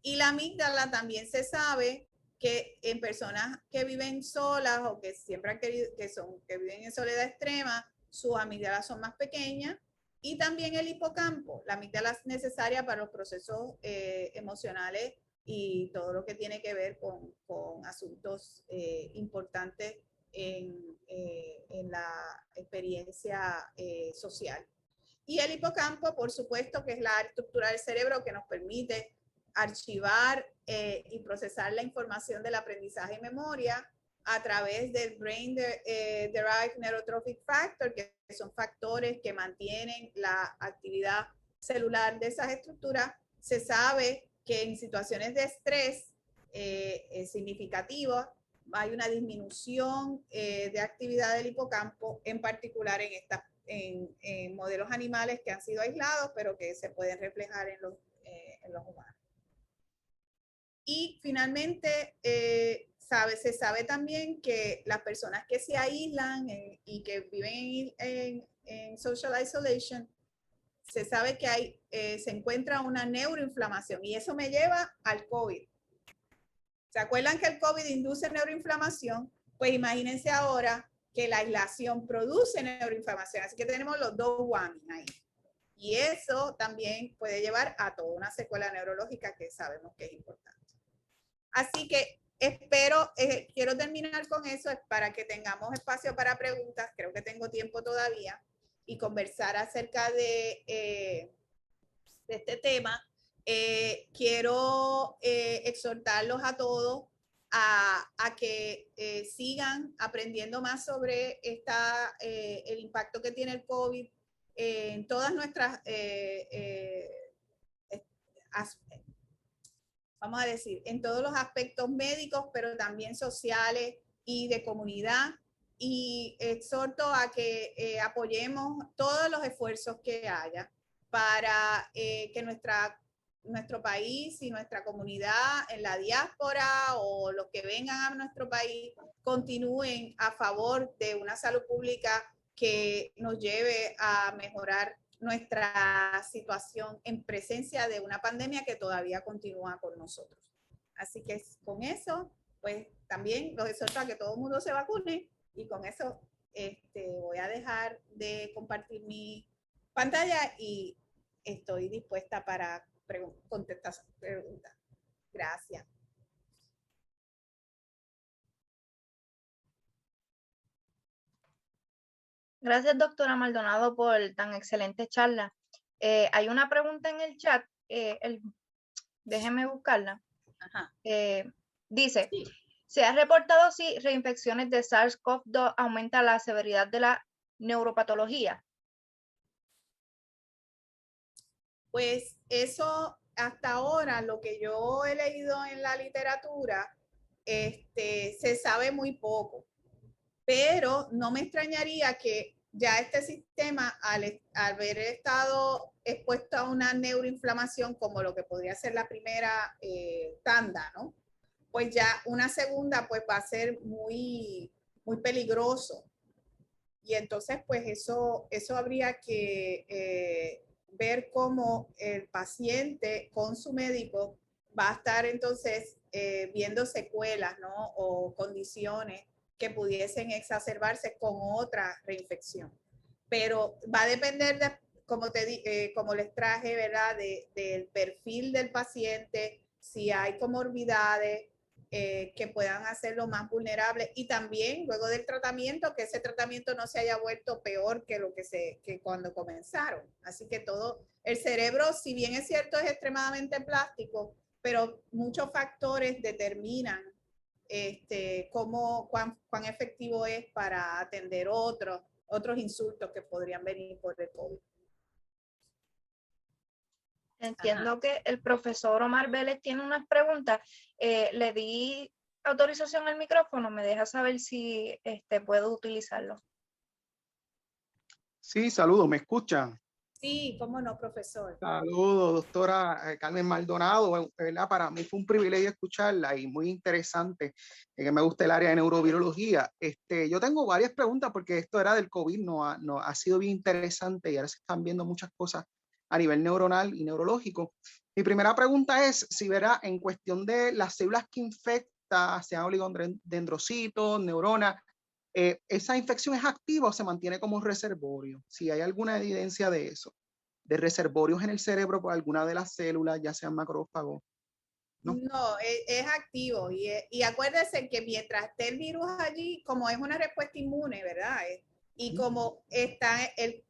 Y la amígdala también se sabe que en personas que viven solas o que siempre han querido, que viven en soledad extrema, sus amígdalas son más pequeñas. Y también el hipocampo. La amígdala es necesaria para los procesos emocionales y todo lo que tiene que ver con asuntos importantes en la experiencia social. Y el hipocampo, por supuesto, que es la estructura del cerebro que nos permite archivar y procesar la información del aprendizaje y memoria a través del Brain Derived Neurotrophic Factor, que son factores que mantienen la actividad celular de esas estructuras. Se sabe que en situaciones de estrés significativo hay una disminución de actividad del hipocampo, en particular en modelos animales que han sido aislados, pero que se pueden reflejar en los humanos. Y finalmente, se sabe también que las personas que se aíslan y que viven en social isolation, se sabe que se encuentra una neuroinflamación y eso me lleva al COVID. ¿Se acuerdan que el COVID induce neuroinflamación? Pues imagínense ahora que la aislación produce neuroinflamación. Así que tenemos los dos whammies ahí. Y eso también puede llevar a toda una secuela neurológica que sabemos que es importante. Así que espero, quiero terminar con eso para que tengamos espacio para preguntas. Creo que tengo tiempo todavía y conversar acerca de este tema. Quiero exhortarlos a todos a que sigan aprendiendo más sobre el impacto que tiene el COVID en todas nuestras, vamos a decir, en todos los aspectos médicos, pero también sociales y de comunidad. Y exhorto a que apoyemos todos los esfuerzos que haya para que nuestro país y nuestra comunidad en la diáspora o los que vengan a nuestro país continúen a favor de una salud pública que nos lleve a mejorar nuestra situación en presencia de una pandemia que todavía continúa con nosotros. Así que con eso, pues también los exhorto a que todo el mundo se vacune y con eso voy a dejar de compartir mi pantalla y estoy dispuesta para contestar preguntas. Gracias. Gracias, doctora Maldonado, por tan excelente charla. Hay una pregunta en el chat, déjeme buscarla. Ajá. Dice, sí. ¿Se ha reportado si reinfecciones de SARS-CoV-2 aumenta la severidad de la neuropatología? Pues eso hasta ahora, lo que yo he leído en la literatura, se sabe muy poco, pero no me extrañaría que ya este sistema, al haber estado expuesto a una neuroinflamación como lo que podría ser la primera tanda, ¿no? Pues ya una segunda pues va a ser muy, muy peligroso. Y entonces pues eso habría que ver cómo el paciente con su médico va a estar entonces viendo secuelas, ¿no? O condiciones que pudiesen exacerbarse con otra reinfección. Pero va a depender de, como les traje, ¿verdad? Del perfil del paciente, si hay comorbidades, que puedan hacerlo más vulnerable y también luego del tratamiento, que ese tratamiento no se haya vuelto peor que lo que cuando comenzaron. Así que todo, el cerebro, si bien es cierto, es extremadamente plástico, pero muchos factores determinan cuán efectivo es para atender otros insultos que podrían venir por el COVID. Entiendo Ajá. que el profesor Omar Vélez tiene unas preguntas. Le di autorización al micrófono. ¿Me deja saber si puedo utilizarlo? Sí, saludos. ¿Me escuchan? Sí, cómo no, profesor. Saludos, doctora Carmen Maldonado. ¿Verdad? Para mí fue un privilegio escucharla y muy interesante, que me gusta el área de neurovirología. Yo tengo varias preguntas porque esto era del COVID, no ha sido bien interesante y ahora se están viendo muchas cosas a nivel neuronal y neurológico. Mi primera pregunta es si verá en cuestión de las células que infecta, sean oligodendrocitos, neuronas, ¿esa infección es activa o se mantiene como reservorio? Si hay alguna evidencia de eso, de reservorios en el cerebro por alguna de las células, ya sean macrófagos. No, es activo y acuérdese que mientras esté el virus allí, como es una respuesta inmune, ¿verdad? Y como está el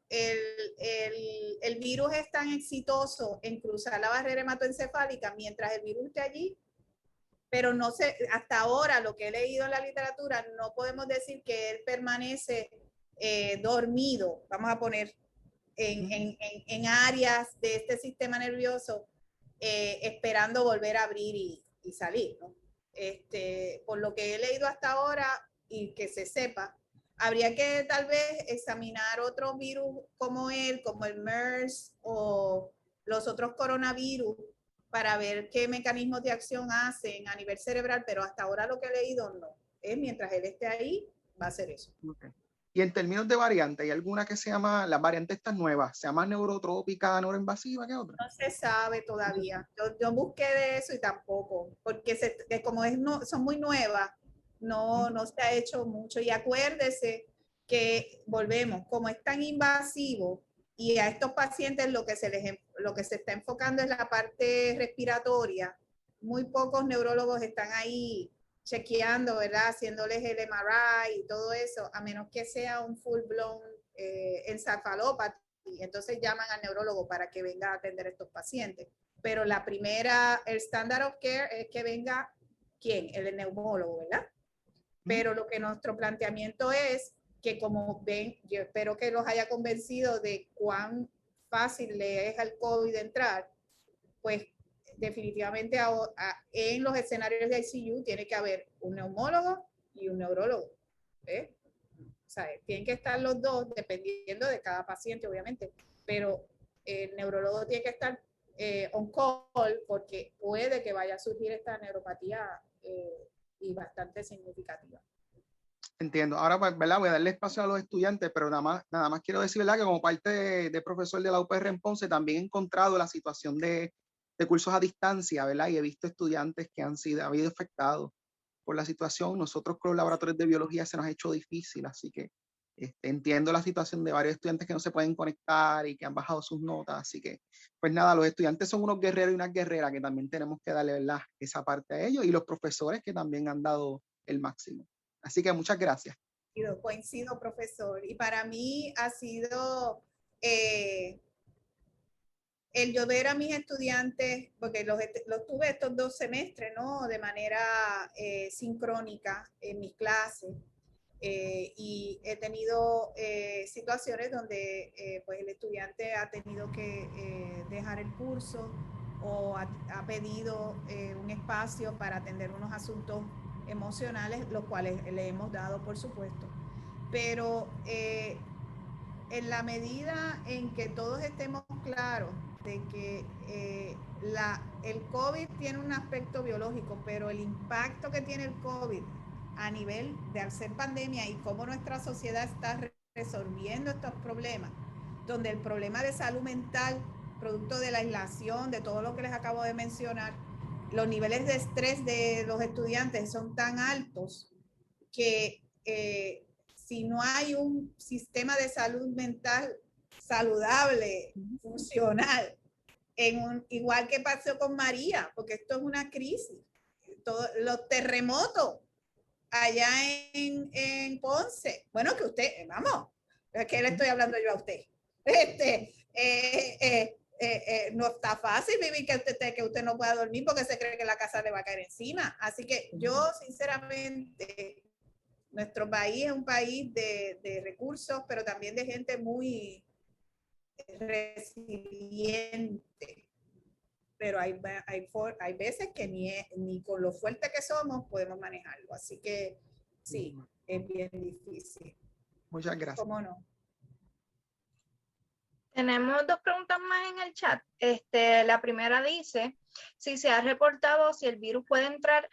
virus es tan exitoso en cruzar la barrera hematoencefálica, mientras el virus esté allí, pero no sé, hasta ahora lo que he leído en la literatura, no podemos decir que él permanece dormido, vamos a poner, en áreas de este sistema nervioso, esperando volver a abrir y salir, ¿no? Por lo que he leído hasta ahora y que se sepa, habría que tal vez examinar otros virus como el MERS o los otros coronavirus para ver qué mecanismos de acción hacen a nivel cerebral, pero hasta ahora lo que he leído no. Mientras él esté ahí, va a ser eso. Okay. Y en términos de variantes, ¿hay alguna que se llama, las variantes estas nuevas, se llama neurotrópica, neuroinvasiva, qué otra? No se sabe todavía. Yo busqué de eso y tampoco, porque como son muy nuevas, no se ha hecho mucho. Y acuérdese que volvemos, como es tan invasivo y a estos pacientes lo que se está enfocando es la parte respiratoria, muy pocos neurólogos están ahí chequeando, ¿verdad? Haciéndoles el MRI y todo eso, a menos que sea un full blown encefalopatía. Entonces llaman al neurólogo para que venga a atender a estos pacientes. Pero el standard of care es que venga, ¿quién? El neumólogo, ¿verdad? Pero lo que nuestro planteamiento es que, como ven, yo espero que los haya convencido de cuán fácil le es al COVID entrar, pues definitivamente en los escenarios de ICU tiene que haber un neumólogo y un neurólogo. ¿eh? O sea, tienen que estar los dos dependiendo de cada paciente, obviamente, pero el neurólogo tiene que estar on call porque puede que vaya a surgir esta neuropatía y bastante significativa. Entiendo. Ahora, pues, ¿verdad? Voy a darle espacio a los estudiantes, pero nada más quiero decir, ¿verdad? Que como parte de profesor de la UPR en Ponce, también he encontrado la situación de cursos a distancia, ¿verdad? Y he visto estudiantes que han habido afectados por la situación. Nosotros con los laboratorios de biología se nos ha hecho difícil, así que entiendo la situación de varios estudiantes que no se pueden conectar y que han bajado sus notas, así que, pues nada, los estudiantes son unos guerreros y unas guerreras que también tenemos que darle, ¿verdad? Esa parte a ellos y los profesores que también han dado el máximo. Así que muchas gracias. Coincido, profesor. Y para mí ha sido el yo ver a mis estudiantes, porque los tuve estos 2 semestres, ¿no? De manera sincrónica en mis clases. Y he tenido situaciones donde pues el estudiante ha tenido que dejar el curso o ha pedido un espacio para atender unos asuntos emocionales, los cuales le hemos dado, por supuesto. Pero en la medida en que todos estemos claros de que el COVID tiene un aspecto biológico, pero el impacto que tiene el COVID a nivel de al ser pandemia y cómo nuestra sociedad está resolviendo estos problemas, donde el problema de salud mental, producto de la aislación, de todo lo que les acabo de mencionar, los niveles de estrés de los estudiantes son tan altos que si no hay un sistema de salud mental saludable, funcional, igual que pasó con María, porque esto es una crisis. Los terremotos allá en Ponce. Bueno, que usted, vamos, es que le estoy hablando yo a usted. No está fácil vivir que usted no pueda dormir porque se cree que la casa le va a caer encima. Así que yo, sinceramente, nuestro país es un país de recursos, pero también de gente muy resiliente. Pero hay veces que ni con lo fuerte que somos podemos manejarlo. Así que sí, es bien difícil. Muchas gracias. ¿Cómo no? Tenemos 2 preguntas más en el chat. La primera dice, si se ha reportado si el virus puede entrar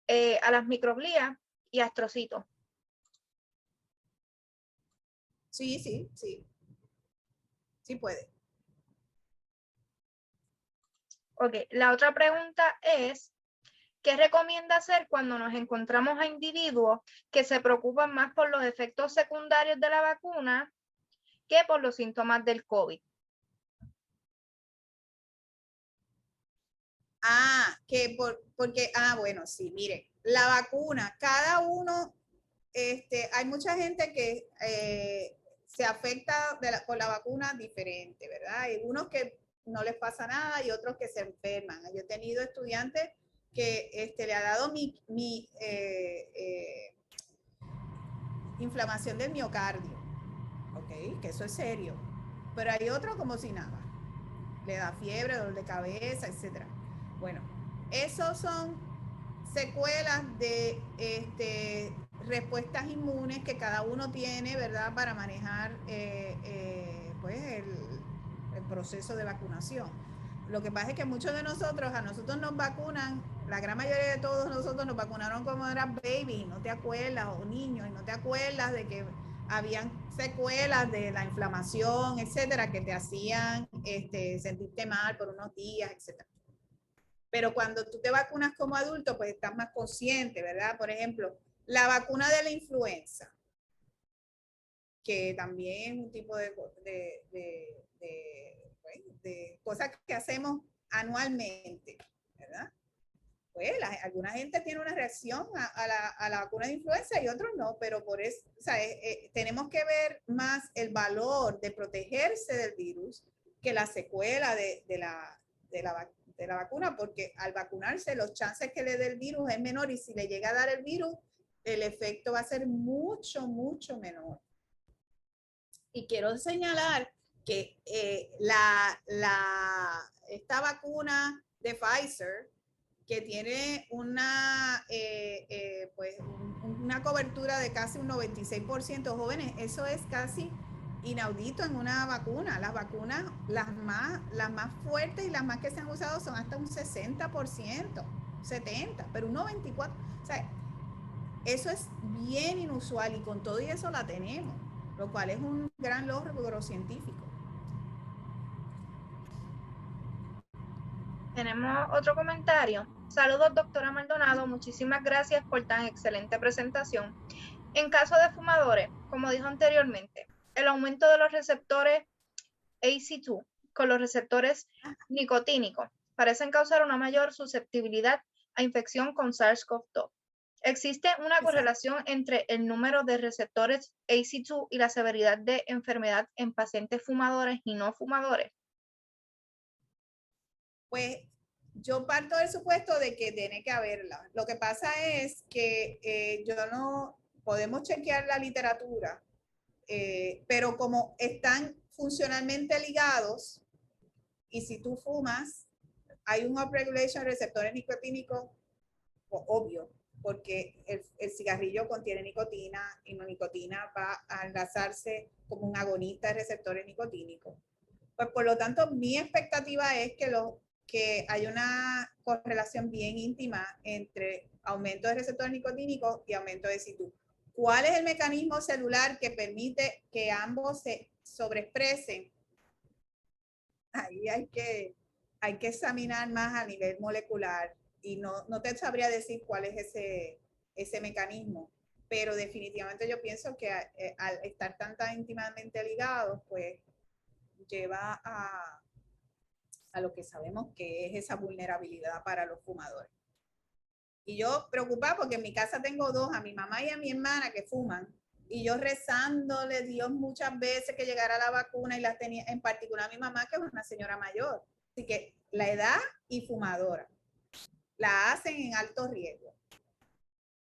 a las microglías y astrocitos. Sí. Sí puede. Ok, la otra pregunta es, ¿qué recomienda hacer cuando nos encontramos a individuos que se preocupan más por los efectos secundarios de la vacuna que por los síntomas del COVID? Bueno, sí, mire, la vacuna, cada uno, hay mucha gente que se afecta por la vacuna diferente, ¿verdad? Hay unos que no les pasa nada y otros que se enferman. Yo he tenido estudiantes que le ha dado inflamación del miocardio, ¿ok? Que eso es serio. Pero hay otros como si nada. Le da fiebre, dolor de cabeza, etc. Bueno, esos son secuelas de respuestas inmunes que cada uno tiene, ¿verdad? Para manejar pues el proceso de vacunación. Lo que pasa es que muchos de nosotros, a nosotros nos vacunan, la gran mayoría de todos nosotros nos vacunaron como eras baby, no te acuerdas, o niños, y no te acuerdas de que habían secuelas de la inflamación, etcétera, que te hacían sentirte mal por unos días, etcétera. Pero cuando tú te vacunas como adulto, pues estás más consciente, ¿verdad? Por ejemplo, La vacuna de la influenza, que también es un tipo de cosas que hacemos anualmente, ¿verdad? Pues alguna gente tiene una reacción a la vacuna de influenza y otros no, pero por eso, o sea, tenemos que ver más el valor de protegerse del virus que la secuela de la vacuna, porque al vacunarse los chances que le dé el virus es menor y si le llega a dar el virus, el efecto va a ser mucho, mucho menor. Y quiero señalar que esta vacuna de Pfizer, que tiene pues una cobertura de casi un 96% jóvenes, eso es casi inaudito en una vacuna. Las vacunas, las más fuertes y las más que se han usado son hasta un 60%, 70%, pero un 94%. O sea, eso es bien inusual y con todo y eso la tenemos, lo cual es un gran logro científico. Tenemos otro comentario. Saludos, doctora Maldonado. Muchísimas gracias por tan excelente presentación. En caso de fumadores, como dijo anteriormente, el aumento de los receptores ACE2 con los receptores nicotínicos parecen causar una mayor susceptibilidad a infección con SARS-CoV-2. ¿Existe una correlación entre el número de receptores ACE2 y la severidad de enfermedad en pacientes fumadores y no fumadores? Pues yo parto del supuesto de que tiene que haberla. Lo que pasa es que yo no podemos chequear la literatura, pero como están funcionalmente ligados, y si tú fumas, hay un upregulation de receptores nicotínicos obvio, porque el cigarrillo contiene nicotina y la nicotina va a enlazarse como un agonista de receptores nicotínicos. Pues por lo tanto, mi expectativa es que hay una correlación bien íntima entre aumento de receptores nicotínicos y aumento de ACE2. ¿Cuál es el mecanismo celular que permite que ambos se sobreexpresen? Ahí hay que examinar más a nivel molecular y no te sabría decir cuál es ese mecanismo, pero definitivamente yo pienso que al estar tan íntimamente ligados, pues lleva a lo que sabemos que es esa vulnerabilidad para los fumadores. Y yo preocupada porque en mi casa tengo dos, a mi mamá y a mi hermana que fuman, y yo rezándole Dios muchas veces que llegara la vacuna y las tenía, en particular a mi mamá que es una señora mayor. Así que la edad y fumadora la hacen en alto riesgo.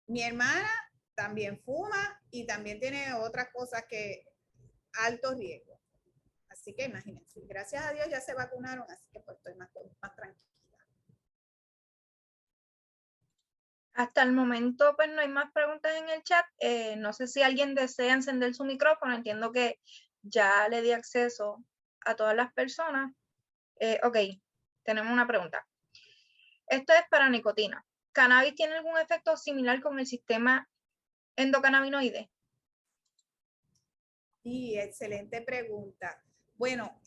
Mi hermana también fuma y también tiene otras cosas que alto riesgo. Así que imagínense, gracias a Dios ya se vacunaron, así que pues estoy más tranquila. Hasta el momento, pues no hay más preguntas en el chat. No sé si alguien desea encender su micrófono. Entiendo que ya le di acceso a todas las personas. Ok, tenemos una pregunta. Esto es para nicotina. ¿Cannabis tiene algún efecto similar con el sistema endocannabinoide? Sí, excelente pregunta. Bueno,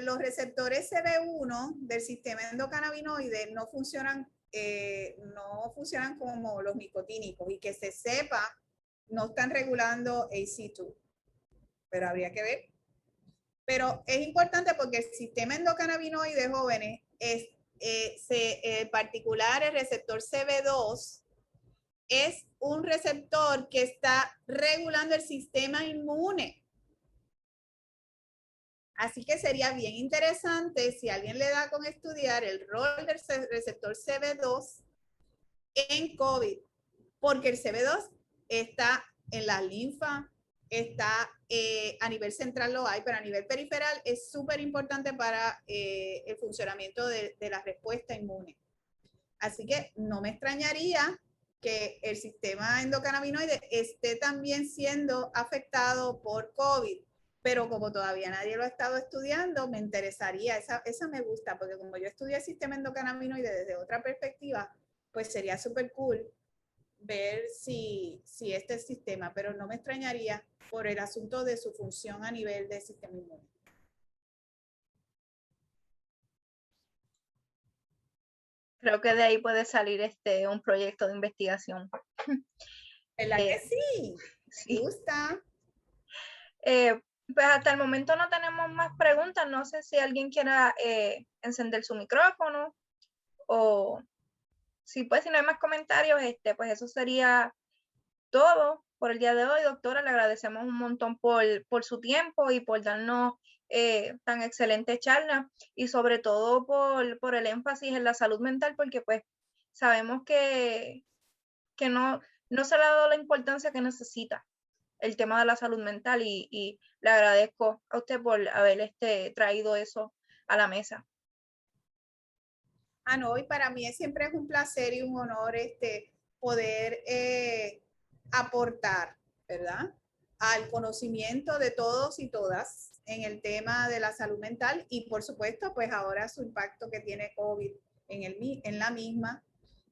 los receptores CB1 del sistema endocannabinoide no funcionan como los nicotínicos y que se sepa, no están regulando ACE2, pero habría que ver. Pero es importante porque el sistema endocannabinoide, jóvenes, en particular el receptor CB2, es un receptor que está regulando el sistema inmune. Así que sería bien interesante si alguien le da con estudiar el rol del receptor CB2 en COVID, porque el CB2 está en la linfa, está a nivel central lo hay, pero a nivel periferal es súper importante para el funcionamiento de la respuesta inmune. Así que no me extrañaría que el sistema endocannabinoide esté también siendo afectado por COVID, pero como todavía nadie lo ha estado estudiando, me interesaría, esa me gusta, porque como yo estudié el sistema endocannabinoide desde otra perspectiva, pues sería súper cool ver si este sistema, pero no me extrañaría por el asunto de su función a nivel del sistema inmune. Creo que de ahí puede salir un proyecto de investigación. ¿Verdad que sí? Sí. Me gusta. Pues hasta el momento no tenemos más preguntas. No sé si alguien quiera encender su micrófono o si pues si no hay más comentarios, pues eso sería todo por el día de hoy, doctora. Le agradecemos un montón por su tiempo y por darnos tan excelente charla y sobre todo por el énfasis en la salud mental, porque pues sabemos que no se le ha dado la importancia que necesita el tema de la salud mental y le agradezco a usted por haber traído eso a la mesa. No, y para mí siempre es un placer y un honor poder aportar, ¿verdad? Al conocimiento de todos y todas en el tema de la salud mental y por supuesto, pues ahora su impacto que tiene COVID en la misma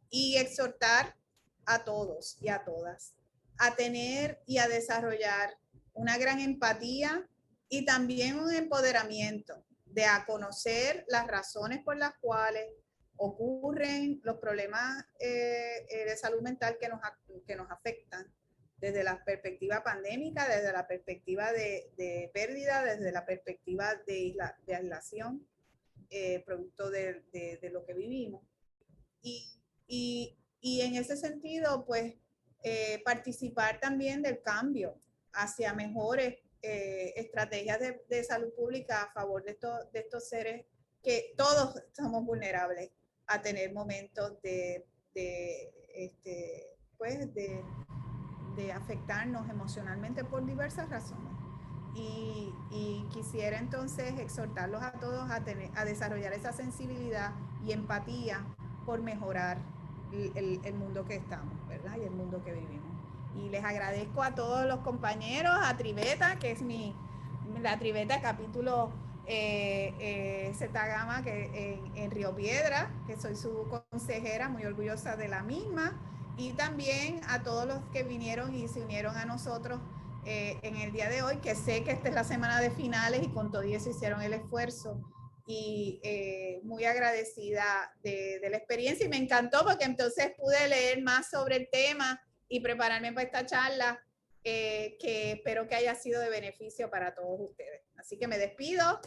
y exhortar a todos y a todas a tener y a desarrollar una gran empatía y también un empoderamiento de a conocer las razones por las cuales ocurren los problemas de salud mental que nos afectan desde la perspectiva pandémica, desde la perspectiva de pérdida, desde la perspectiva de aislación, producto de lo que vivimos. Y en ese sentido, pues, participar también del cambio hacia mejores estrategias de salud pública a favor de estos seres que todos somos vulnerables a tener momentos pues de afectarnos emocionalmente por diversas razones. Y quisiera entonces exhortarlos a todos a desarrollar esa sensibilidad y empatía por mejorar el mundo que estamos, ¿verdad? Y el mundo que vivimos. Y les agradezco a todos los compañeros, a Triveta, que es la Triveta capítulo Zeta Gamma que en Río Piedra, que soy su consejera, muy orgullosa de la misma, y también a todos los que vinieron y se unieron a nosotros en el día de hoy, que sé que esta es la semana de finales y con todo eso hicieron el esfuerzo y muy agradecida de la experiencia y me encantó porque entonces pude leer más sobre el tema y prepararme para esta charla que espero que haya sido de beneficio para todos ustedes. Así que me despido.